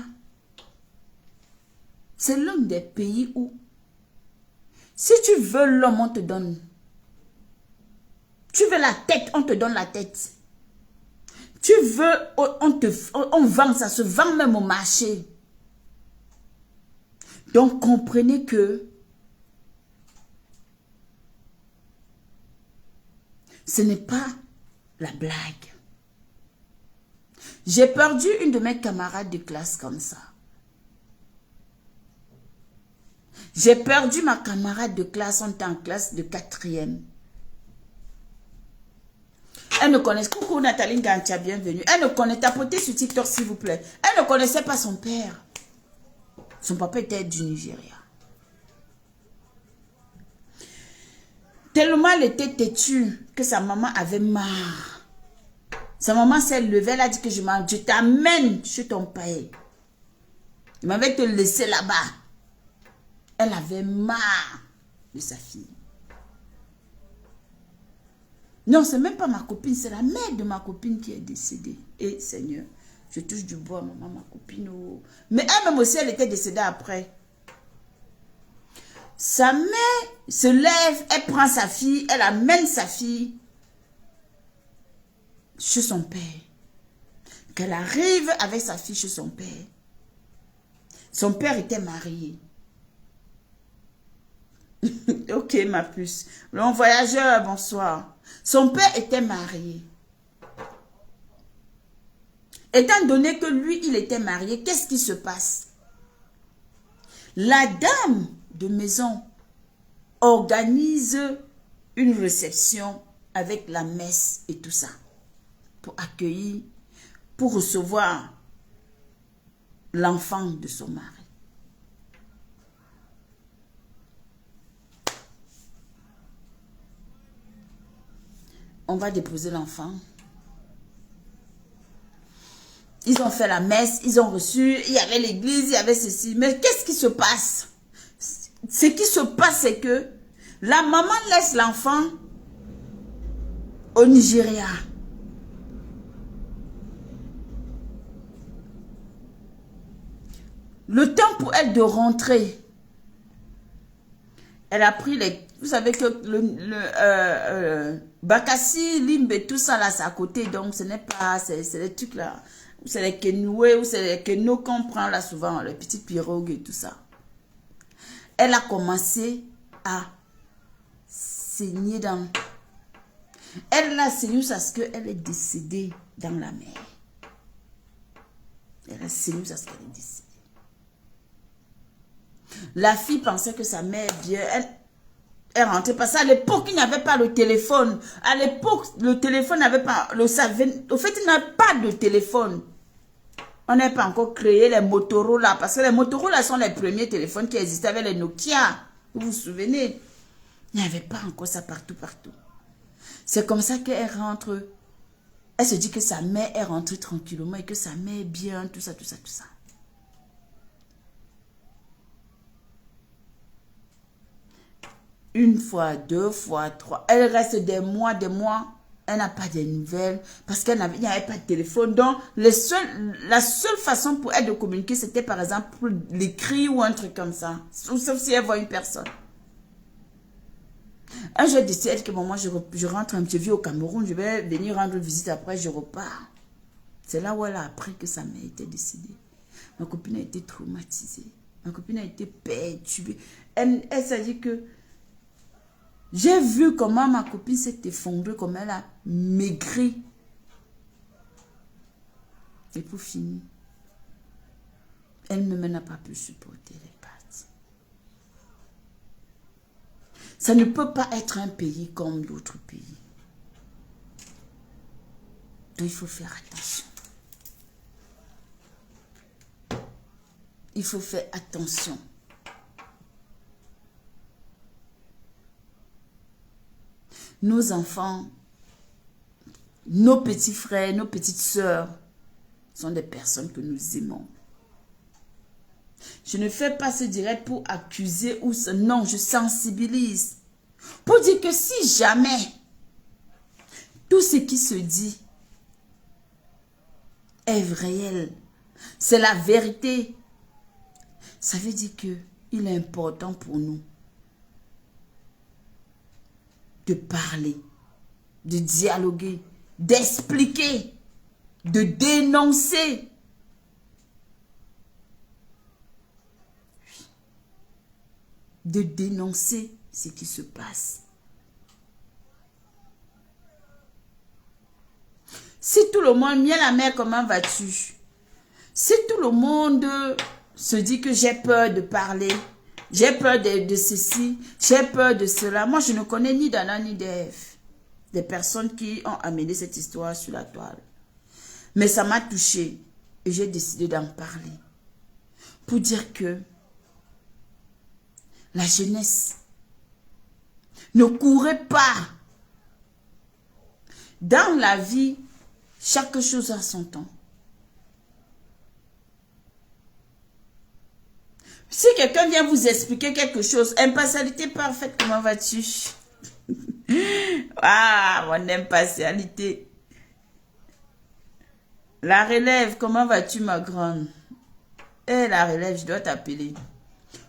c'est l'un des pays où, si tu veux l'homme, on te donne. Tu veux la tête, on te donne la tête. Tu veux, on vend, ça se vend même au marché. Donc, comprenez que ce n'est pas la blague. J'ai perdu une de mes camarades de classe comme ça. J'ai perdu ma camarade de classe, on était en classe de 4e. Elle ne connaissait pas, coucou Nathalie Gantia, bienvenue. Elle ne connaissait, tapotez sur TikTok s'il vous plaît. Elle ne connaissait pas son père. Son papa était du Nigeria. Tellement elle était têtue que sa maman avait marre. Sa maman s'est levée, elle a dit que je t'amène chez ton père. Il m'avait te laissé là-bas. Elle avait marre de sa fille. Non, c'est même pas ma copine, c'est la mère de ma copine qui est décédée. Et Seigneur, je touche du bois, maman, ma copine. Oh. Mais elle-même aussi, elle était décédée après. Sa mère se lève, elle prend sa fille, elle amène sa fille chez son père. Qu'elle arrive avec sa fille chez son père. Son père était marié. Ok, ma puce. Long voyageur, bonsoir. Son père était marié. Étant donné que lui, il était marié, qu'est-ce qui se passe? La dame de maison organise une réception avec la messe et tout ça pour accueillir, pour recevoir l'enfant de son mari. On va déposer l'enfant. Ils ont fait la messe, ils ont reçu, il y avait l'église, il y avait ceci. Mais qu'est-ce qui se passe? Ce qui se passe, c'est que la maman laisse l'enfant au Nigeria. Le temps pour elle de rentrer, elle a pris les... Vous savez que Bakassi, Limbe, tout ça là, c'est à côté. Donc, ce n'est pas... C'est les trucs là. C'est les kenoués ou c'est les kenous qu'on prend là souvent. Les petites pirogues et tout ça. Elle a commencé à saigner dans... Elle a saigné parce qu'elle est décédée dans la mer. Elle a saigné parce qu'elle est décédée. La fille pensait que sa mère bien, elle rentrait parce qu'à l'époque, il n'y avait pas le téléphone. À l'époque, le téléphone n'avait pas, au fait, il n'y a pas de téléphone. On n'a pas encore créé les Motorola, parce que les Motorola sont les premiers téléphones qui existaient avec les Nokia. Vous vous souvenez? Il n'y avait pas encore ça partout. C'est comme ça qu'elle rentre. Elle se dit que sa mère est rentrée tranquillement et que sa mère est bien, tout ça. Une fois, 2 fois, 3. Elle reste des mois. Elle n'a pas de nouvelles parce qu'il n'y avait pas de téléphone. Donc, la seule façon pour elle de communiquer, c'était par exemple pour l'écrit ou un truc comme ça. Sauf si elle voit une personne. Un jour, elle décide que moi, je rentre un petit vieux au Cameroun. Je vais venir rendre visite après, je repars. C'est là où elle a appris que sa mère était décédée. Ma copine a été traumatisée. Ma copine a été perturbée. Elle s'est dit que j'ai vu comment ma copine s'est effondrée, comment elle a maigri. Et pour finir, elle-même n'a pas pu supporter les pertes. Ça ne peut pas être un pays comme d'autres pays. Donc il faut faire attention. Il faut faire attention. Nos enfants, nos petits frères, nos petites sœurs sont des personnes que nous aimons. Je ne fais pas ce direct pour accuser ou non, je sensibilise. Pour dire que si jamais tout ce qui se dit est réel, c'est la vérité, ça veut dire que il est important pour nous de parler, de dialoguer, d'expliquer, de dénoncer. De dénoncer ce qui se passe. Si tout le monde, Miel la mère, comment vas-tu? Si tout le monde se dit que j'ai peur de parler, j'ai peur de ceci, j'ai peur de cela. Moi, je ne connais ni d'Anna ni d'Ève, des personnes qui ont amené cette histoire sur la toile. Mais ça m'a touchée et j'ai décidé d'en parler. Pour dire que la jeunesse, ne courez pas. Dans la vie, chaque chose a son temps. Si quelqu'un vient vous expliquer quelque chose, impartialité parfaite, comment vas-tu? Ah, mon impartialité. La relève, comment vas-tu, ma grande? Eh, la relève, je dois t'appeler.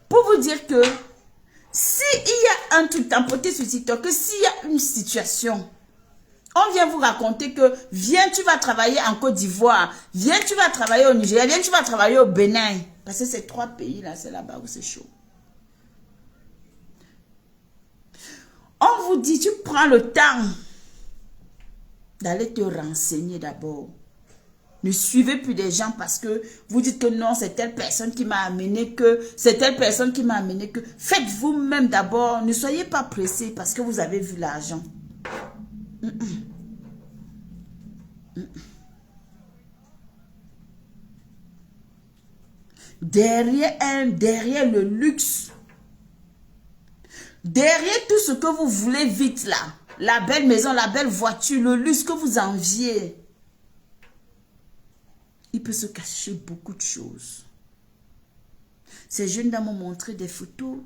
Pour vous dire que, s'il y a un truc tempoté sur TikTok, que s'il y a une situation, on vient vous raconter que, viens, tu vas travailler en Côte d'Ivoire, viens, tu vas travailler au Nigeria, viens, tu vas travailler au Bénin. Parce que ces trois pays-là, c'est là-bas où c'est chaud. On vous dit, tu prends le temps d'aller te renseigner d'abord. Ne suivez plus des gens parce que vous dites que non, c'est telle personne qui m'a amené que, c'est telle personne qui m'a amené que. Faites vous-même d'abord. Ne soyez pas pressés parce que vous avez vu l'argent. Derrière le luxe, derrière tout ce que vous voulez vite là, la belle maison, la belle voiture, le luxe que vous enviez, il peut se cacher beaucoup de choses. Ces jeunes dames m'ont montré des photos.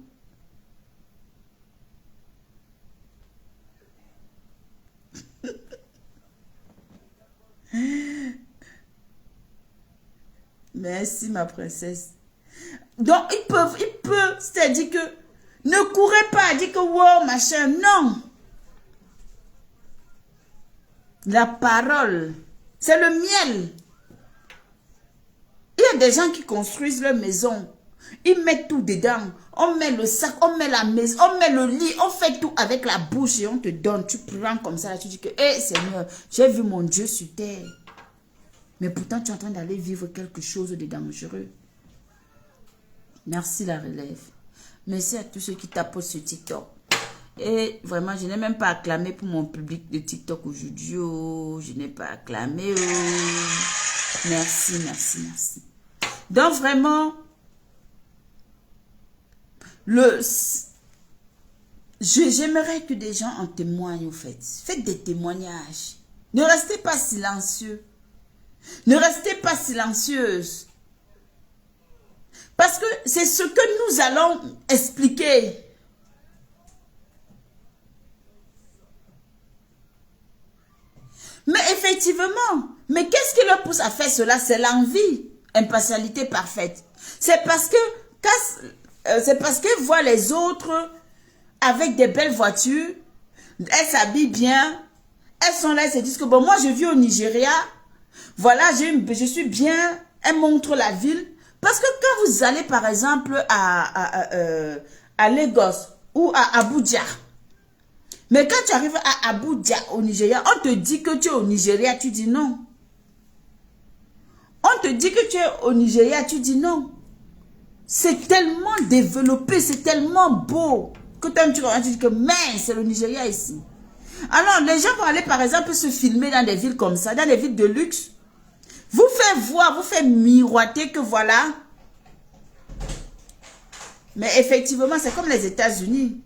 Merci ma princesse. Donc ils peuvent, c'est-à-dire que ne courez pas, dire que wow, machin, non. La parole, c'est le miel. Il y a des gens qui construisent leur maison. Ils mettent tout dedans. On met le sac, on met la maison, on met le lit, on fait tout avec la bouche et on te donne. Tu prends comme ça, là, tu dis que, hé Seigneur, j'ai vu mon Dieu sur terre. Mais pourtant, tu es en train d'aller vivre quelque chose de dangereux. Merci la relève. Merci à tous ceux qui tapotent sur TikTok. Et vraiment, je n'ai même pas acclamé pour mon public de TikTok aujourd'hui. Oh, je n'ai pas acclamé. Oh. Merci, merci, merci. Donc vraiment, j'aimerais que des gens en témoignent au fait. Faites des témoignages. Ne restez pas silencieux. Ne restez pas silencieuse. Parce que c'est ce que nous allons expliquer. Mais effectivement, mais qu'est-ce qui leur pousse à faire cela? C'est l'envie. Impartialité parfaite. C'est parce que voient les autres avec des belles voitures. Elles s'habillent bien. Elles sont là, elles se disent que bon, moi je vis au Nigeria. Voilà, je suis bien. Elles montrent la ville. Parce que quand vous allez, par exemple, à Lagos ou à Abuja, mais quand tu arrives à Abuja, au Nigeria, on te dit que tu es au Nigeria, tu dis non. On te dit que tu es au Nigeria, tu dis non. C'est tellement développé, c'est tellement beau que toi, tu dis que mais c'est le Nigeria ici. Alors, les gens vont aller, par exemple, se filmer dans des villes comme ça, dans des villes de luxe. Vous faites voir, vous faites miroiter que voilà. Mais effectivement, c'est comme les États-Unis.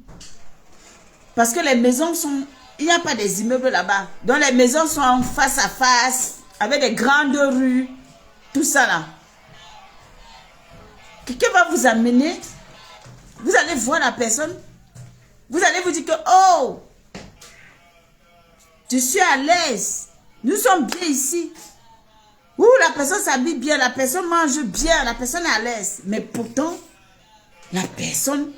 Parce que les maisons sont... Il n'y a pas des immeubles là-bas. Donc les maisons sont face à face, avec des grandes rues, tout ça là. Quelqu'un va vous amener, vous allez voir la personne, vous allez vous dire que, oh, je suis à l'aise, nous sommes bien ici. Ouh, la personne s'habille bien, la personne mange bien, la personne est à l'aise. Mais pourtant, la personne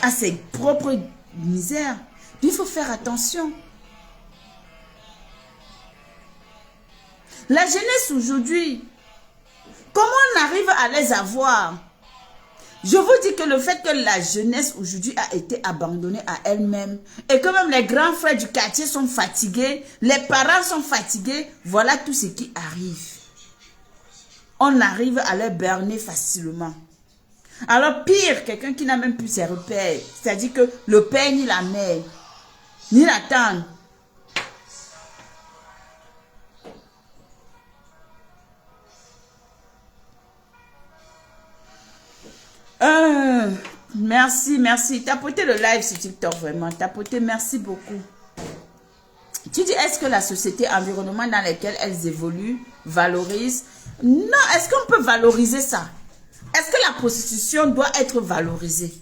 a ses propres misères. Il faut faire attention. La jeunesse aujourd'hui, comment on arrive à les avoir? Je vous dis que le fait que la jeunesse aujourd'hui a été abandonnée à elle-même et que même les grands frères du quartier sont fatigués, les parents sont fatigués, voilà tout ce qui arrive. On arrive à les berner facilement. Alors pire, quelqu'un qui n'a même plus ses repères, c'est-à-dire que le père ni la mère, ni la tante. Merci, merci. Tapotez le live sur TikTok, vraiment. Tapotez, merci beaucoup. Tu dis, est-ce que la société, environnement dans lequel elles évoluent, valorise? Non, est-ce qu'on peut valoriser ça? Est-ce que la prostitution doit être valorisée?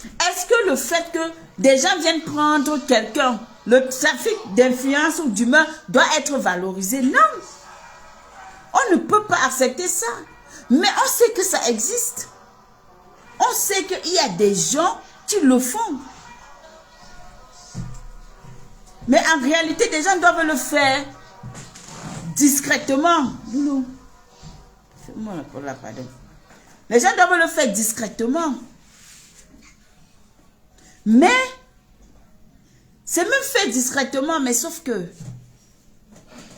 Est-ce que le fait que des gens viennent prendre quelqu'un, le trafic d'influence ou d'humain doit être valorisé? Non. On ne peut pas accepter ça. Mais on sait que ça existe. On sait qu'il y a des gens qui le font. Mais en réalité, des gens doivent le faire discrètement. Loulou, fais-moi la pardon. Les gens doivent le faire discrètement. Mais, c'est même fait discrètement, mais sauf que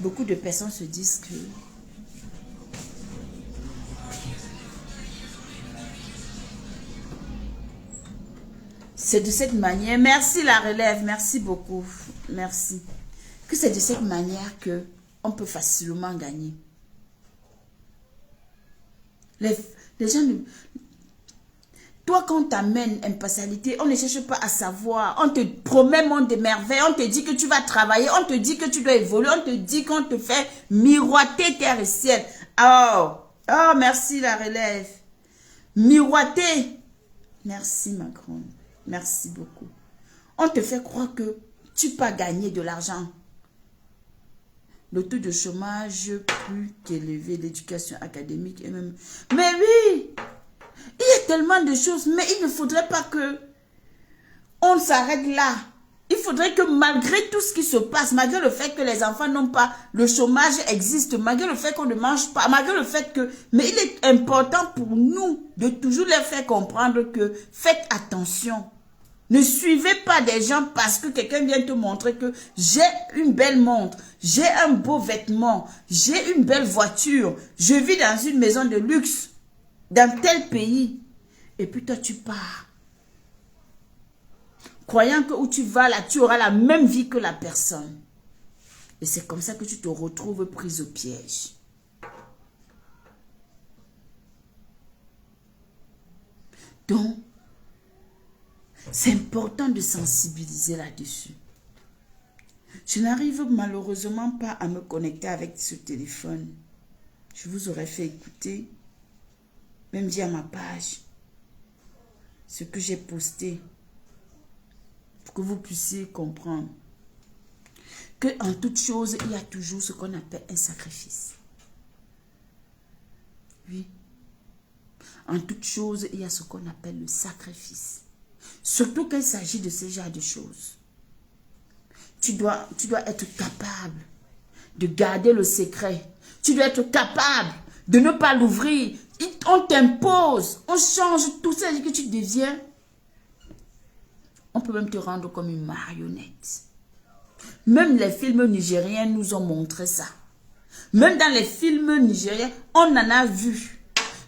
beaucoup de personnes se disent que c'est de cette manière, merci la relève, merci beaucoup, merci, que c'est de cette manière que on peut facilement gagner. Les gens, toi quand on t'amène impartialité, on ne cherche pas à savoir, on te promet monde de merveilles, on te dit que tu vas travailler, on te dit que tu dois évoluer, on te dit qu'on te fait miroiter terre et ciel. Oh, merci la relève, miroiter, merci ma grande. Merci beaucoup. On te fait croire que tu peux gagner de l'argent. Le taux de chômage plus qu'élevé, l'éducation académique et même... Mais oui, il y a tellement de choses, mais il ne faudrait pas que on s'arrête là. Il faudrait que malgré tout ce qui se passe, malgré le fait que les enfants n'ont pas, le chômage existe, malgré le fait qu'on ne mange pas, malgré le fait que... Mais il est important pour nous de toujours les faire comprendre que faites attention. Ne suivez pas des gens parce que quelqu'un vient te montrer que j'ai une belle montre, j'ai un beau vêtement, j'ai une belle voiture, je vis dans une maison de luxe, dans tel pays. Et puis toi tu pars. Croyant que où tu vas là, tu auras la même vie que la personne. Et c'est comme ça que tu te retrouves prise au piège. Donc, c'est important de sensibiliser là-dessus. Je n'arrive malheureusement pas à me connecter avec ce téléphone. Je vous aurais fait écouter, même via ma page, ce que j'ai posté, pour que vous puissiez comprendre qu'en toute chose, il y a toujours ce qu'on appelle un sacrifice. Oui. En toute chose, il y a ce qu'on appelle le sacrifice. Surtout quand il s'agit de ce genre de choses. Tu dois être capable de garder le secret. Tu dois être capable de ne pas l'ouvrir. On t'impose, on change tout ça, que tu deviens. On peut même te rendre comme une marionnette. Même les films nigériens nous ont montré ça. Même dans les films nigériens, on en a vu.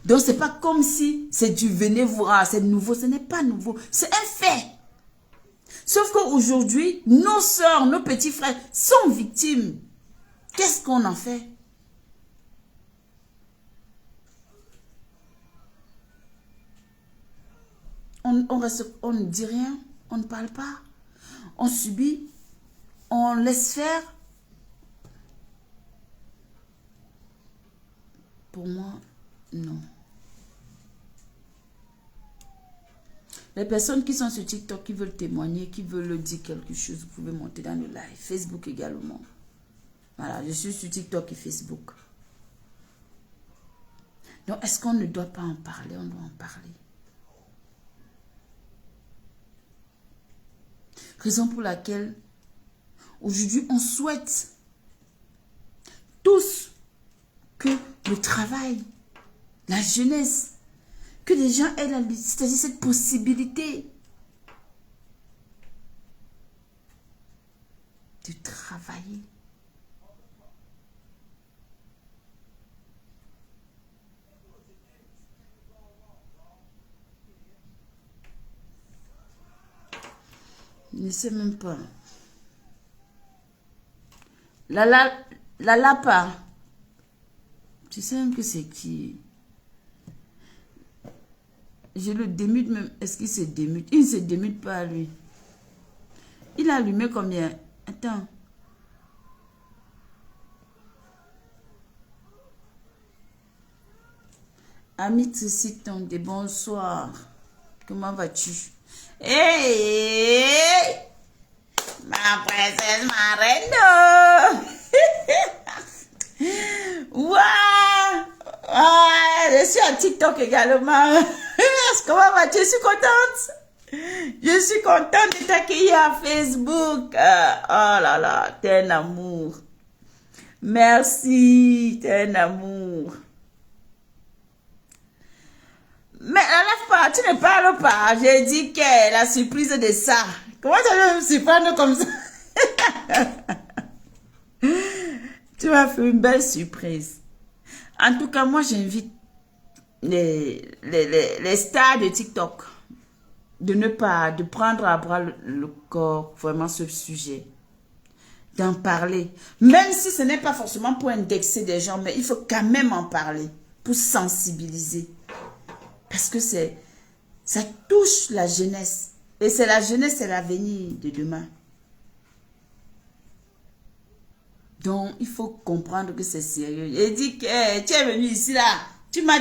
Donc, c'est pas comme si c'est du venez voir, c'est nouveau. Ce n'est pas nouveau, c'est un fait. Sauf qu'aujourd'hui, nos sœurs, nos petits frères sont victimes. Qu'est-ce qu'on en fait? On ne dit rien, on ne parle pas. On subit, on laisse faire. Pour moi, non. Les personnes qui sont sur TikTok, qui veulent témoigner, qui veulent dire quelque chose, vous pouvez monter dans le live. Facebook également. Voilà, je suis sur TikTok et Facebook. Donc, est-ce qu'on ne doit pas en parler? On doit en parler. Raison pour laquelle, aujourd'hui, on souhaite tous que le travail, la jeunesse, que les gens aient c'est-à-dire cette possibilité de travailler. Je ne sais même pas. La Lapa. Tu sais même que c'est qui? Je le démute même. Est-ce qu'il se démute? Il ne se démute pas, lui. Il a allumé combien? Attends. Amit Sitonde, bonsoir. Comment vas-tu? Hey! Ma princesse, ma reine! Waouh! Je suis à TikTok également. Comment vas-tu? Je suis contente. Je suis contente de t'accueillir à Facebook. Oh là là, t'es un amour. Merci, t'es un amour. Mais là, tu ne parles pas. J'ai dit que la surprise de ça. Comment tu vas me surprendre comme ça? Tu m'as fait une belle surprise. En tout cas, moi, j'invite les stars de TikTok de prendre à bras le corps vraiment ce sujet. D'en parler. Même si ce n'est pas forcément pour indexer des gens, mais il faut quand même en parler pour sensibiliser. Parce que ça touche la jeunesse. Et c'est la jeunesse, c'est l'avenir de demain. Donc, il faut comprendre que c'est sérieux. Il dit que tu es venu ici là, tu m'as...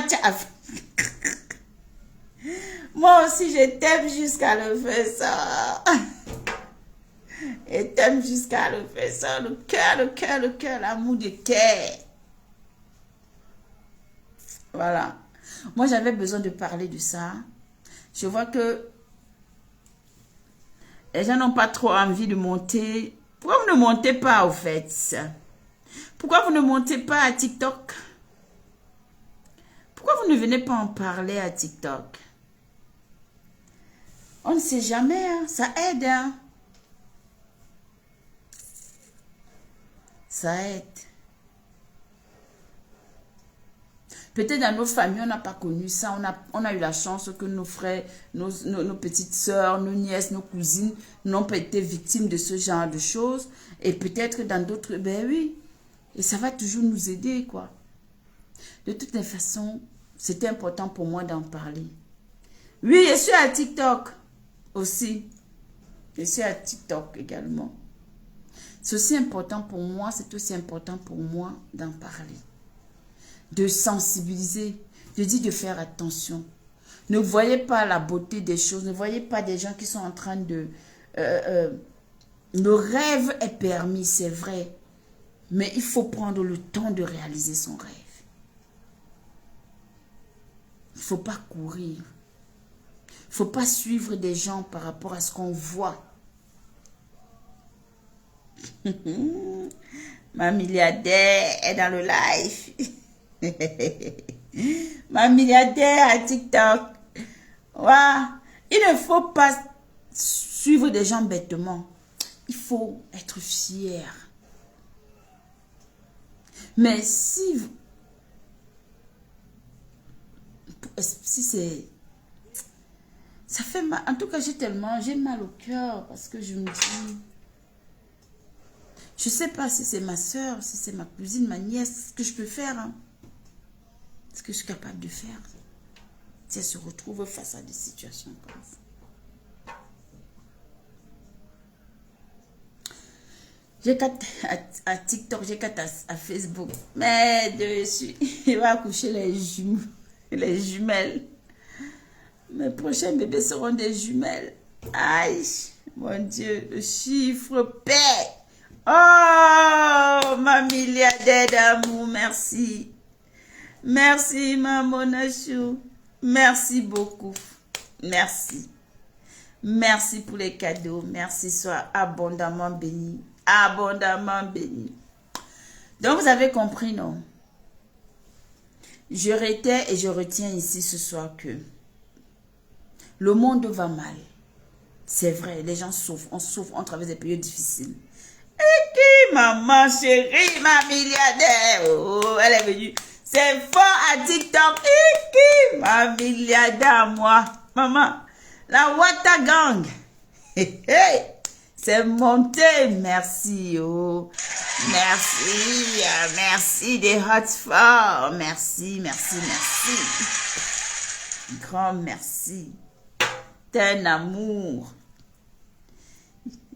Moi aussi, je t'aime jusqu'à le faisceau. Et t'aime jusqu'à le faisceau. Le cœur, l'amour du cœur. Voilà. Moi, j'avais besoin de parler de ça. Je vois que les gens n'ont pas trop envie de monter. Pourquoi vous ne montez pas, au fait? Pourquoi vous ne montez pas à TikTok? Pourquoi vous ne venez pas en parler à TikTok? On ne sait jamais, hein? Ça aide. Hein? Ça aide. Peut-être dans nos familles, on n'a pas connu ça. On a eu la chance que nos frères, nos petites sœurs, nos nièces, nos cousines n'ont pas été victimes de ce genre de choses. Et peut-être dans d'autres, ben oui. Et ça va toujours nous aider, quoi. De toutes les façons, c'était important pour moi d'en parler. Oui, je suis à TikTok aussi. Je suis à TikTok également. C'est aussi important pour moi, c'est aussi important pour moi d'en parler. De sensibiliser, de dire de faire attention. Ne voyez pas la beauté des choses, ne voyez pas des gens qui sont en train de... le rêve est permis, c'est vrai, mais il faut prendre le temps de réaliser son rêve. Il ne faut pas courir. Il ne faut pas suivre des gens par rapport à ce qu'on voit. Ma milliardaire est dans le live. Ma milliardaire à TikTok. Ouais. Il ne faut pas suivre des gens bêtement. Il faut être fier. Mais si c'est... Ça fait mal. En tout cas, j'ai mal au cœur parce que je me dis... Je ne sais pas si c'est ma soeur, si c'est ma cousine, ma nièce, ce que je peux faire. Hein. Ce que je suis capable de faire. Si elle se retrouve face à des situations comme ça. J'ai qu'à à TikTok, j'ai qu'à à Facebook. Mais dessus, il va accoucher les jumelles. Mes prochains bébés seront des jumelles. Aïe, mon Dieu, le chiffre paix. Oh, ma milliardaire d'amour, merci. Merci, ma monachou. Merci beaucoup. Merci. Merci pour les cadeaux. Merci, sois abondamment béni. Abondamment béni. Donc, vous avez compris, non? Je réitère et je retiens ici ce soir que le monde va mal. C'est vrai, les gens souffrent, on traverse des périodes difficiles. Et qui, maman chérie, ma milliardaire? Oh, elle est venue. C'est fort à TikTok. Et qui, ma milliardaire, moi? Maman, la Wata Gang. Hey, hey. C'est monté, merci, oh. Merci, merci des hotspots. Merci, merci, merci. Grand merci. T'es un amour.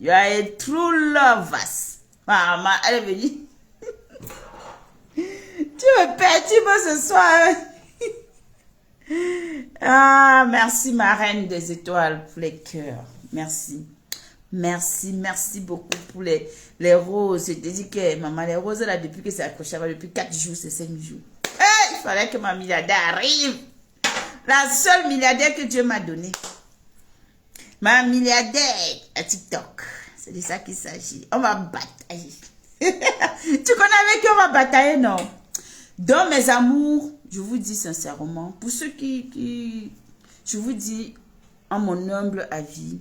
You are a true lovers. Maman, elle est venue. Tu me perturbes ce soir. Ah, merci ma reine des étoiles pour les cœurs. Merci. Merci, merci beaucoup pour les roses. Je te dis que maman, les roses là, depuis que c'est accroché, depuis 4 jours, c'est 5 jours. Hey, il fallait que ma milliardaire arrive. La seule milliardaire que Dieu m'a donnée. Ma milliardaire à TikTok. C'est de ça qu'il s'agit. On va batailler. Tu connais avec qui on va batailler, non? Dans mes amours, je vous dis sincèrement, pour ceux qui je vous dis, en mon humble avis,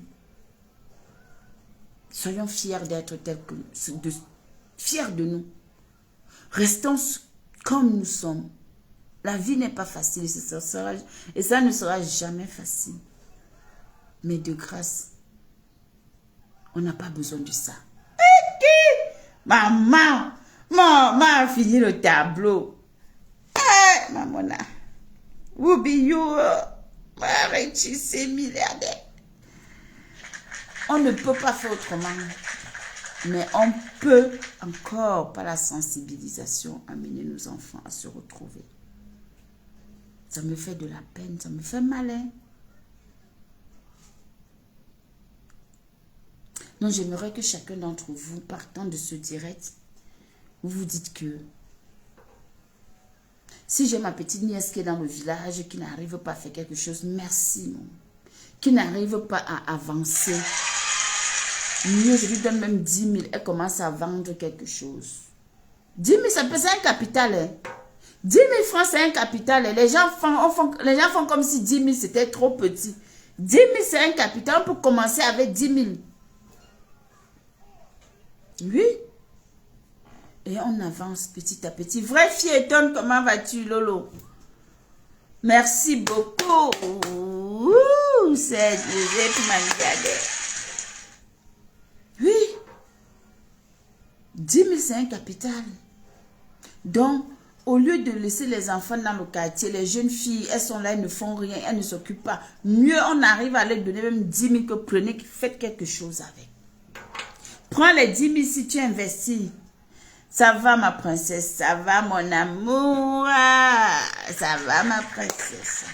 soyons fiers d'être tels que... fiers de nous. Restons comme nous sommes. La vie n'est pas facile et ça ne sera jamais facile. Mais de grâce, on n'a pas besoin de ça. Maman a fini le tableau. Hey, maman, Woubiou, c'est milliardaire. On ne peut pas faire autrement. Mais on peut encore, par la sensibilisation, amener nos enfants à se retrouver. Ça me fait de la peine, ça me fait mal. Hein? Donc, j'aimerais que chacun d'entre vous, partant de ce direct, vous vous dites que si j'ai ma petite nièce qui est dans le village, qui n'arrive pas à faire quelque chose, merci, non. Qui n'arrive pas à avancer, mieux, je lui donne même 10 000, elle commence à vendre quelque chose. 10 000, ça peut être un capital. Hein. 10 000 francs, c'est un capital. Les gens font comme si 10 000, c'était trop petit. 10 000, c'est un capital. On peut commencer avec 10 000. Oui. Et on avance petit à petit. Vrai fiétonne, comment vas-tu, Lolo? Merci beaucoup. C'est Joseph Manigadé. Oui. 10 000, c'est un capital. Donc, au lieu de laisser les enfants dans le quartier, les jeunes filles, elles sont là, elles ne font rien, elles ne s'occupent pas. Mieux, on arrive à leur donner même 10 000 que prenez, faites quelque chose avec. Prends les 10 000 si tu investis. Ça va, ma princesse, ça va, mon amour. Ça va, ma princesse.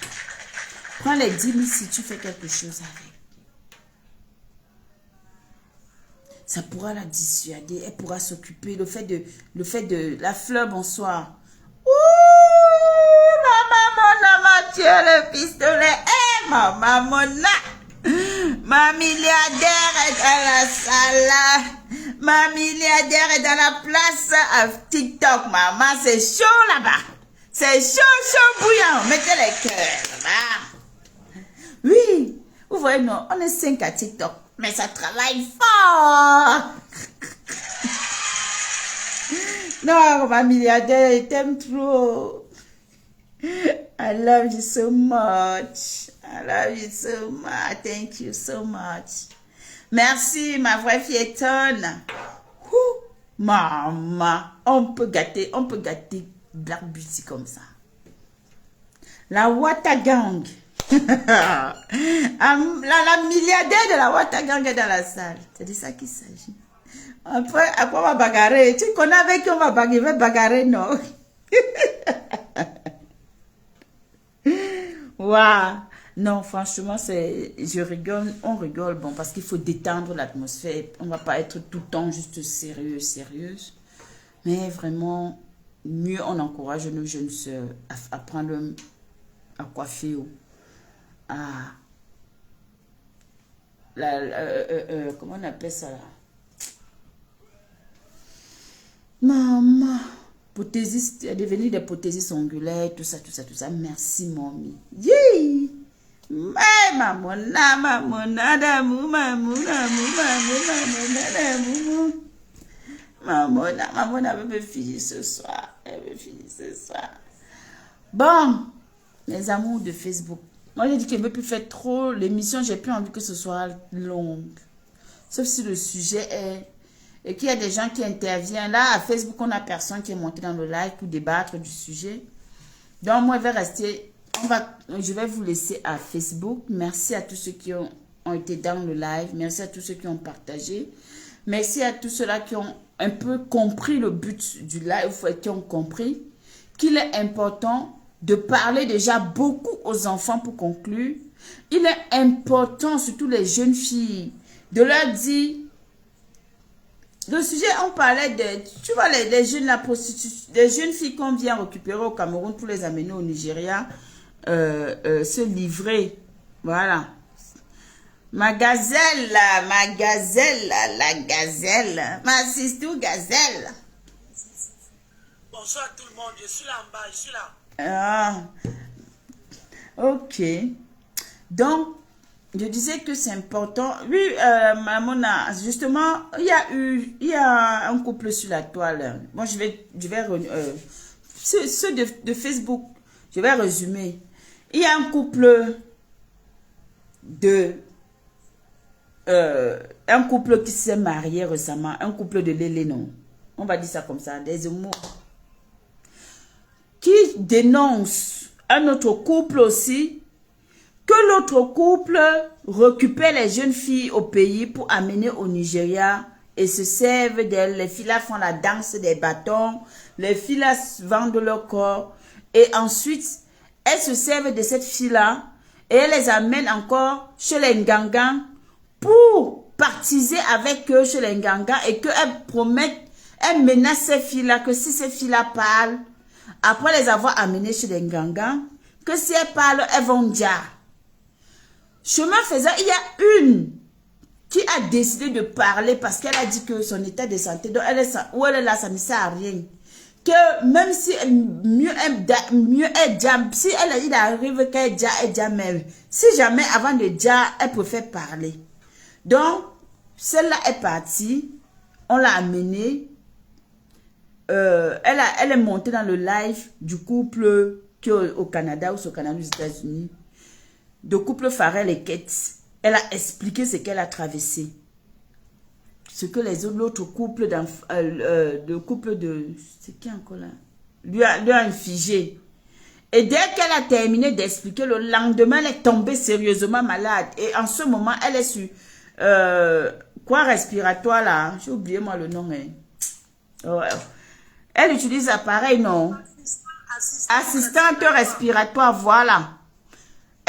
Prends les 10 000 si tu fais quelque chose avec. Ça pourra la dissuader, elle pourra s'occuper. Le fait de la fleur, bonsoir. Ouh, maman, tu es le pistolet. Eh, maman, ma milliardaire est dans la salle. Ma milliardaire est dans la place à TikTok. Maman, c'est chaud là-bas. C'est chaud bouillant. Mettez les cœurs. Là. Oui. Vous voyez, non, on est 5 à TikTok. Mais ça travaille fort. Non, ma milliardaire, elle t'aime trop. I love you so much. I love you so much. Thank you so much. Merci, ma vraie fiétonne. Maman, on peut gâter Black Beauty comme ça. La Wata Gang. la milliardaire de la Wata Gang est dans la salle. C'est de ça qu'il s'agit. Après, on va bagarrer. Tu connais avec qui on va bagarrer, non? Waouh! Non, franchement, je rigole, on rigole, bon, parce qu'il faut détendre l'atmosphère. On ne va pas être tout le temps juste sérieuse. Mais vraiment, mieux on encourage nos jeunes sœurs à apprendre à coiffer, comment on appelle ça là? Maman, prothésiste, est devenue des prothésistes ongulaires, tout ça. Merci, mamie. Yeah! Maman avait fini ce soir. Bon, les amours de Facebook. Moi, j'ai dit qu'elle ne veut plus faire trop l'émission. J'ai plus envie que ce soit longue. Sauf si le sujet est... Et qu'il y a des gens qui interviennent. Là, à Facebook, on n'a personne qui est monté dans le live pour débattre du sujet. Donc, moi, je vais rester... Je vais vous laisser à Facebook. Merci à tous ceux qui ont été dans le live. Merci à tous ceux qui ont partagé. Merci à tous ceux-là qui ont un peu compris le but du live, qui ont compris qu'il est important de parler déjà beaucoup aux enfants pour conclure. Il est important, surtout les jeunes filles, de leur dire... Le sujet, on parlait de... Tu vois, les jeunes, la prostitution, les jeunes filles qu'on vient récupérer au Cameroun pour les amener au Nigeria, se livrer. Voilà. Ma gazelle, la gazelle. Ma sistou gazelle. Bonsoir tout le monde, je suis là en bas, je suis là. Ah. Ok. Donc, je disais que c'est important. Oui, Mamona, justement, il y a un couple sur la toile. Moi, je vais ceux de Facebook, je vais résumer. Il y a un couple qui s'est marié récemment, un couple de Lélé, non. On va dire ça comme ça, des mots. Qui dénonce un autre couple aussi, que l'autre couple récupère les jeunes filles au pays pour amener au Nigeria et se servent d'elles. Les filles là font la danse des bâtons, les filles là vendent leur corps et ensuite elles se servent de cette fille là et elles les amènent encore chez les Ngangans pour partiser avec eux chez les Ngangans et qu'elles promettent, elles menacent ces filles là que si ces filles là parlent, après les avoir amenées chez les Ngangans, que si elles parlent, elles vont dire. Chemin faisant, il y a une qui a décidé de parler parce qu'elle a dit que son état de santé, donc où elle est là, ça ne sert à rien. Que même si mieux est déjà, si il arrive qu'elle est déjà même, si jamais avant de dire, elle préfère parler. Donc, celle-là est partie, on l'a amenée, elle est montée dans le live du couple qui est au Canada ou au Canada aux États-Unis. De couple Farrell et Kate. Elle a expliqué ce qu'elle a traversé. Ce que les autres couples c'est qui encore là? Lui a infligé. Et dès qu'elle a terminé d'expliquer, le lendemain, elle est tombée sérieusement malade. Et en ce moment, elle est sur... quoi respiratoire là? J'ai oublié moi le nom. Elle utilise appareil, non? Assistante respiratoire, voilà.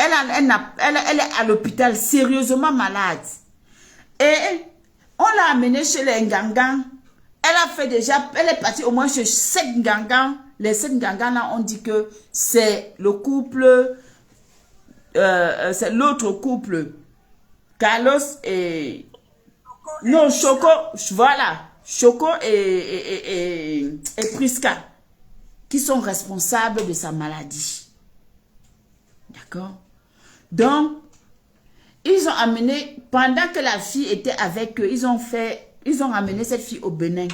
Elle est à l'hôpital, sérieusement malade. Et on l'a amenée chez les Ngangans. Elle est partie au moins chez 7 Ngangans. Les 7 Ngangans là, on dit que c'est le couple, c'est l'autre couple. Carlos et... Non, Choco, voilà. Choco et Priska. qui sont responsables de sa maladie. D'accord? Donc, ils ont amené, pendant que la fille était avec eux, ils ont amené cette fille au Bénin.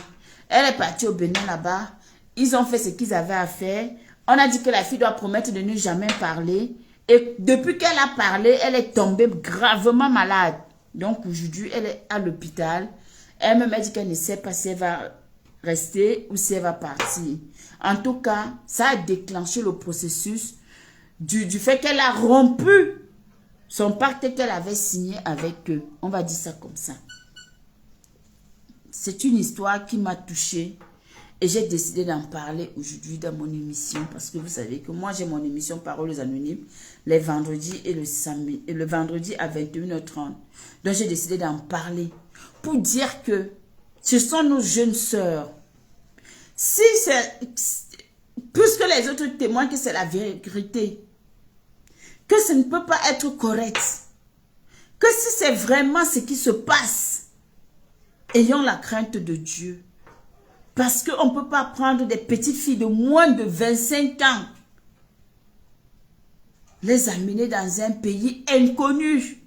Elle est partie au Bénin là-bas. Ils ont fait ce qu'ils avaient à faire. On a dit que la fille doit promettre de ne jamais parler. Et depuis qu'elle a parlé, elle est tombée gravement malade. Donc aujourd'hui, elle est à l'hôpital. Elle m'a dit qu'elle ne sait pas si elle va rester ou si elle va partir. En tout cas, ça a déclenché le processus du fait qu'elle a rompu son pacte qu'elle avait signé avec eux. On va dire ça comme ça. C'est une histoire qui m'a touchée. Et j'ai décidé d'en parler aujourd'hui dans mon émission. Parce que vous savez que moi, j'ai mon émission Paroles Anonymes les vendredis et le samedi. Et le vendredi à 21h30. Donc, j'ai décidé d'en parler. Pour dire que ce sont nos jeunes sœurs. Si c'est... Puisque les autres témoignent que c'est la vérité. Que ça ne peut pas être correct. Que si c'est vraiment ce qui se passe, ayons la crainte de Dieu. Parce qu'on ne peut pas prendre des petites filles de moins de 25 ans, les amener dans un pays inconnu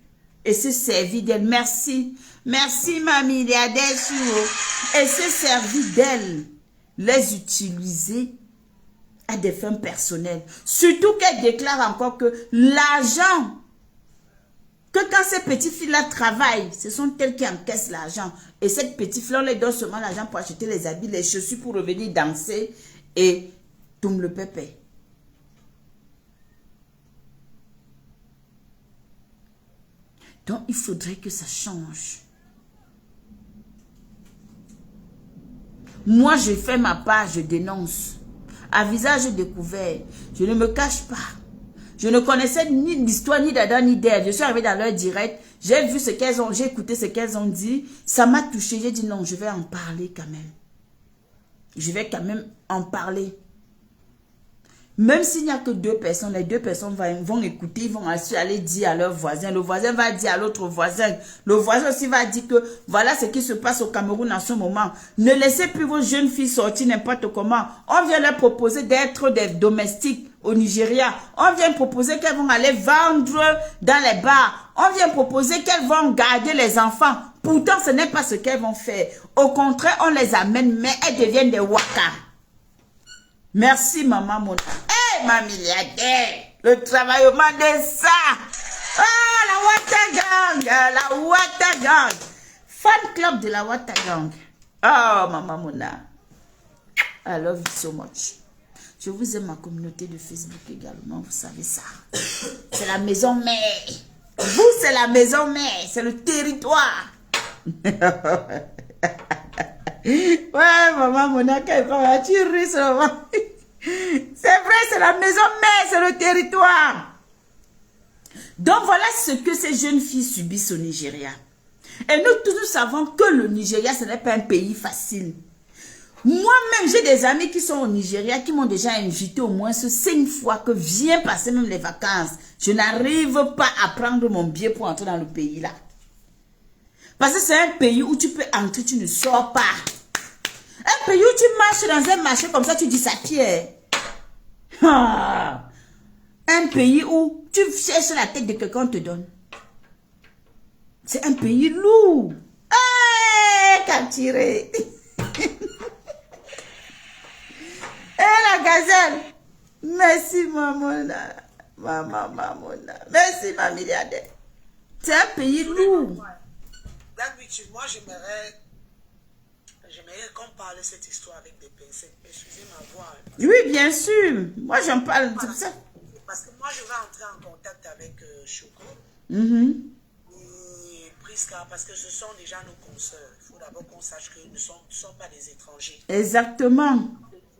et se servir d'elles. Merci. Merci, ma milliardaire. Et se servir d'elles. Les utiliser à des fins personnelles. Surtout qu'elle déclare encore que l'argent, que quand ces petites filles-là travaillent, ce sont elles qui encaissent l'argent. Et cette petite fille, on les donne seulement l'argent pour acheter les habits, les chaussures pour revenir danser et tout le pépé. Donc, il faudrait que ça change. Moi, je fais ma part, je dénonce. À visage découvert, je ne me cache pas. Je ne connaissais ni l'histoire, ni d'Adam, ni d'Ève. Je suis arrivée dans leur direct. J'ai vu ce qu'elles ont, j'ai écouté ce qu'elles ont dit. Ça m'a touchée. J'ai dit non, je vais en parler quand même. Je vais quand même en parler. Même s'il n'y a que 2 personnes, les 2 personnes vont écouter, ils vont aller dire à leur voisin. Le voisin va dire à l'autre voisin. Le voisin aussi va dire que voilà ce qui se passe au Cameroun en ce moment. Ne laissez plus vos jeunes filles sortir n'importe comment. On vient leur proposer d'être des domestiques au Nigeria. On vient proposer qu'elles vont aller vendre dans les bars. On vient proposer qu'elles vont garder les enfants. Pourtant, ce n'est pas ce qu'elles vont faire. Au contraire, on les amène, mais elles deviennent des waka. Merci, maman Mona. Hé, ma milliardaire, le travaillement de ça. Ah, la Wata Gang. Fan club de la Wata Gang. Oh, maman Mona. I love you so much. Je vous aime, ma communauté de Facebook également, vous savez ça. C'est la maison mère. Vous, c'est la maison mère. C'est le territoire. Ouais, maman Mona, tu ris seulement. C'est vrai, c'est la maison mère, c'est le territoire. Donc voilà ce que ces jeunes filles subissent au Nigeria. Et nous tous, nous savons que le Nigeria, ce n'est pas un pays facile. Moi-même, j'ai des amis qui sont au Nigeria, qui m'ont déjà invité au moins 5 fois, que viens passer même les vacances. Je n'arrive pas à prendre mon billet pour entrer dans le pays là. Parce que c'est un pays où tu peux entrer, tu ne sors pas. Un pays où tu marches dans un marché comme ça, tu dis ça pierre. Un pays où tu cherches la tête de quelqu'un, on te donne. C'est un pays lourd. Capturé. La gazelle. Merci, maman. Maman. Merci, ma milliardaire. C'est un pays lourd. D'habitude, moi, j'aimerais qu'on parle de cette histoire avec des pincettes. Excusez ma voix. Oui, bien sûr. Moi, j'en parle comme ça. Parce que moi, je vais entrer en contact avec Choco. Et Priska, parce que ce sont déjà nos consoeurs. Il faut d'abord qu'on sache qu'ils ne sont pas des étrangers. Exactement. Ce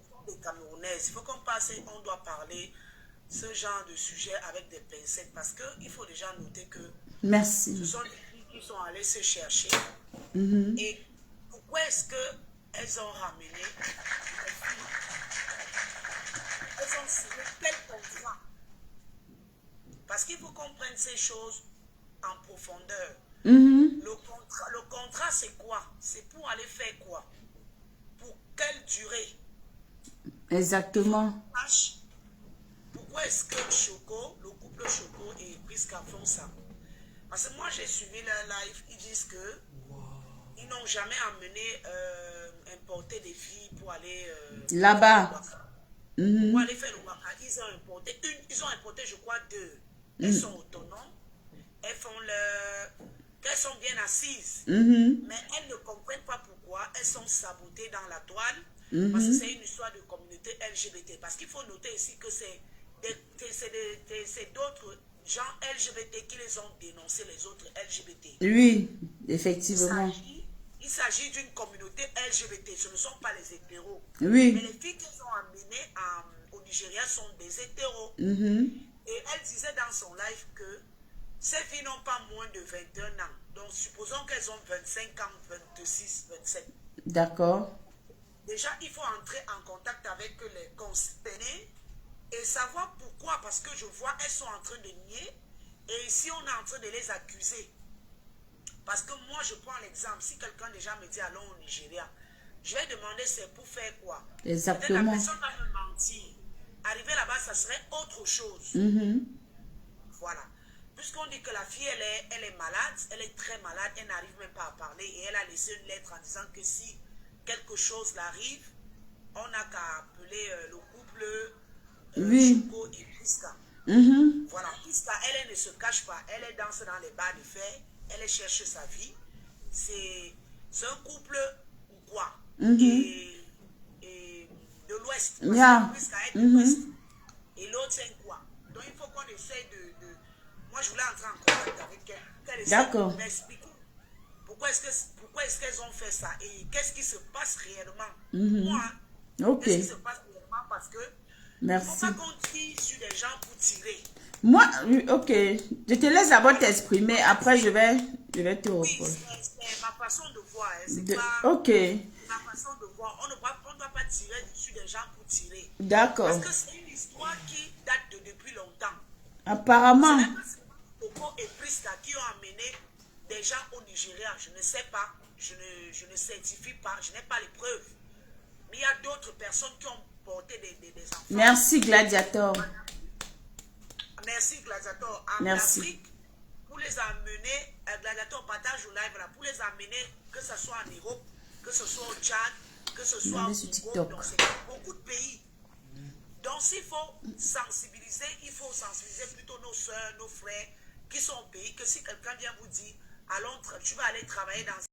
sont des Camerounaises. Il faut qu'on passe, on doit parler ce genre de sujet avec des pincettes. Parce qu'il faut déjà noter que merci. Ce sont des filles qui sont allées se chercher. Et pourquoi est-ce qu'elles ont ramené les filles? Elles ont signé quel contrat? Parce qu'il faut qu'on prenne ces choses en profondeur. Le contrat, c'est quoi? C'est pour aller faire quoi? Pour quelle durée? Exactement. Pourquoi est-ce que le couple Choco et Prisca font ça? Parce que moi, j'ai suivi leur live, ils disent que ils n'ont jamais importé des filles pour aller là-bas. Pour aller faire le waka. Ils ont importé, je crois, 2. Elles sont autonomes. Elles font qu'elles sont bien assises. Mais elles ne comprennent pas pourquoi elles sont sabotées dans la toile. Parce que c'est une histoire de communauté LGBT. Parce qu'il faut noter ici que c'est d'autres gens LGBT qui les ont dénoncés, les autres LGBT. Oui, effectivement. Il s'agit d'une communauté LGBT. Ce ne sont pas les hétéros. Oui. Mais les filles qu'elles ont amenées au Nigeria sont des hétéros. Et elle disait dans son live que ces filles n'ont pas moins de 21 ans. Donc, supposons qu'elles ont 25 ans, 26, 27. D'accord. Déjà, il faut entrer en contact avec les concernés et savoir pourquoi. Parce que je vois, elles sont en train de nier. Et ici, on est en train de les accuser. Parce que moi, je prends l'exemple. Si quelqu'un déjà me dit allons au Nigeria, je vais demander c'est pour faire quoi? Exactement. La personne va me mentir. Arriver là-bas, ça serait autre chose. Voilà. Puisqu'on dit que la fille, elle est malade, elle est très malade, elle n'arrive même pas à parler. Et elle a laissé une lettre en disant que si quelque chose l'arrive, on n'a qu'à appeler le couple Choco et Prisca. Voilà. Prisca, elle ne se cache pas. Elle danse dans les bars de fer. Elle cherche sa vie. C'est un couple ou quoi? Et de l'Ouest. Parce que Prisca est de l'Ouest. Et l'autre, c'est quoi? Donc, il faut qu'on essaye de... Moi, je voulais entrer en contact avec elle. Qu'elle essaie de m'expliquer pourquoi est-ce qu'elles ont fait ça et qu'est-ce qui se passe réellement. Moi, qu'est-ce qui se passe réellement? Parce que il ne faut pas qu'on tire sur des gens pour tirer. Moi, ok. Je te laisse d'abord t'exprimer. Après, je vais te reprendre. Oui, c'est ma façon de voir. C'est pas ok. ma façon de voir. On ne doit pas tirer sur des gens pour tirer. D'accord. Parce que c'est une histoire qui date depuis longtemps. Apparemment. Ce n'est pas seulement Coco et Prisca qui ont amené des gens au Nigeria. Je ne sais pas. Je ne certifie pas. Je n'ai pas les preuves. Mais il y a d'autres personnes qui ont porté des enfants. Merci, Gladiator. Merci, Gladiator. En Afrique, pour les amener, Gladiator partage au live là, pour les amener, que ce soit en Europe, que ce soit au Tchad, que ce soit au Congo, donc c'est beaucoup de pays. Donc s'il faut sensibiliser plutôt nos soeurs, nos frères qui sont au pays, que si quelqu'un vient vous dire, allons, tu vas aller travailler dans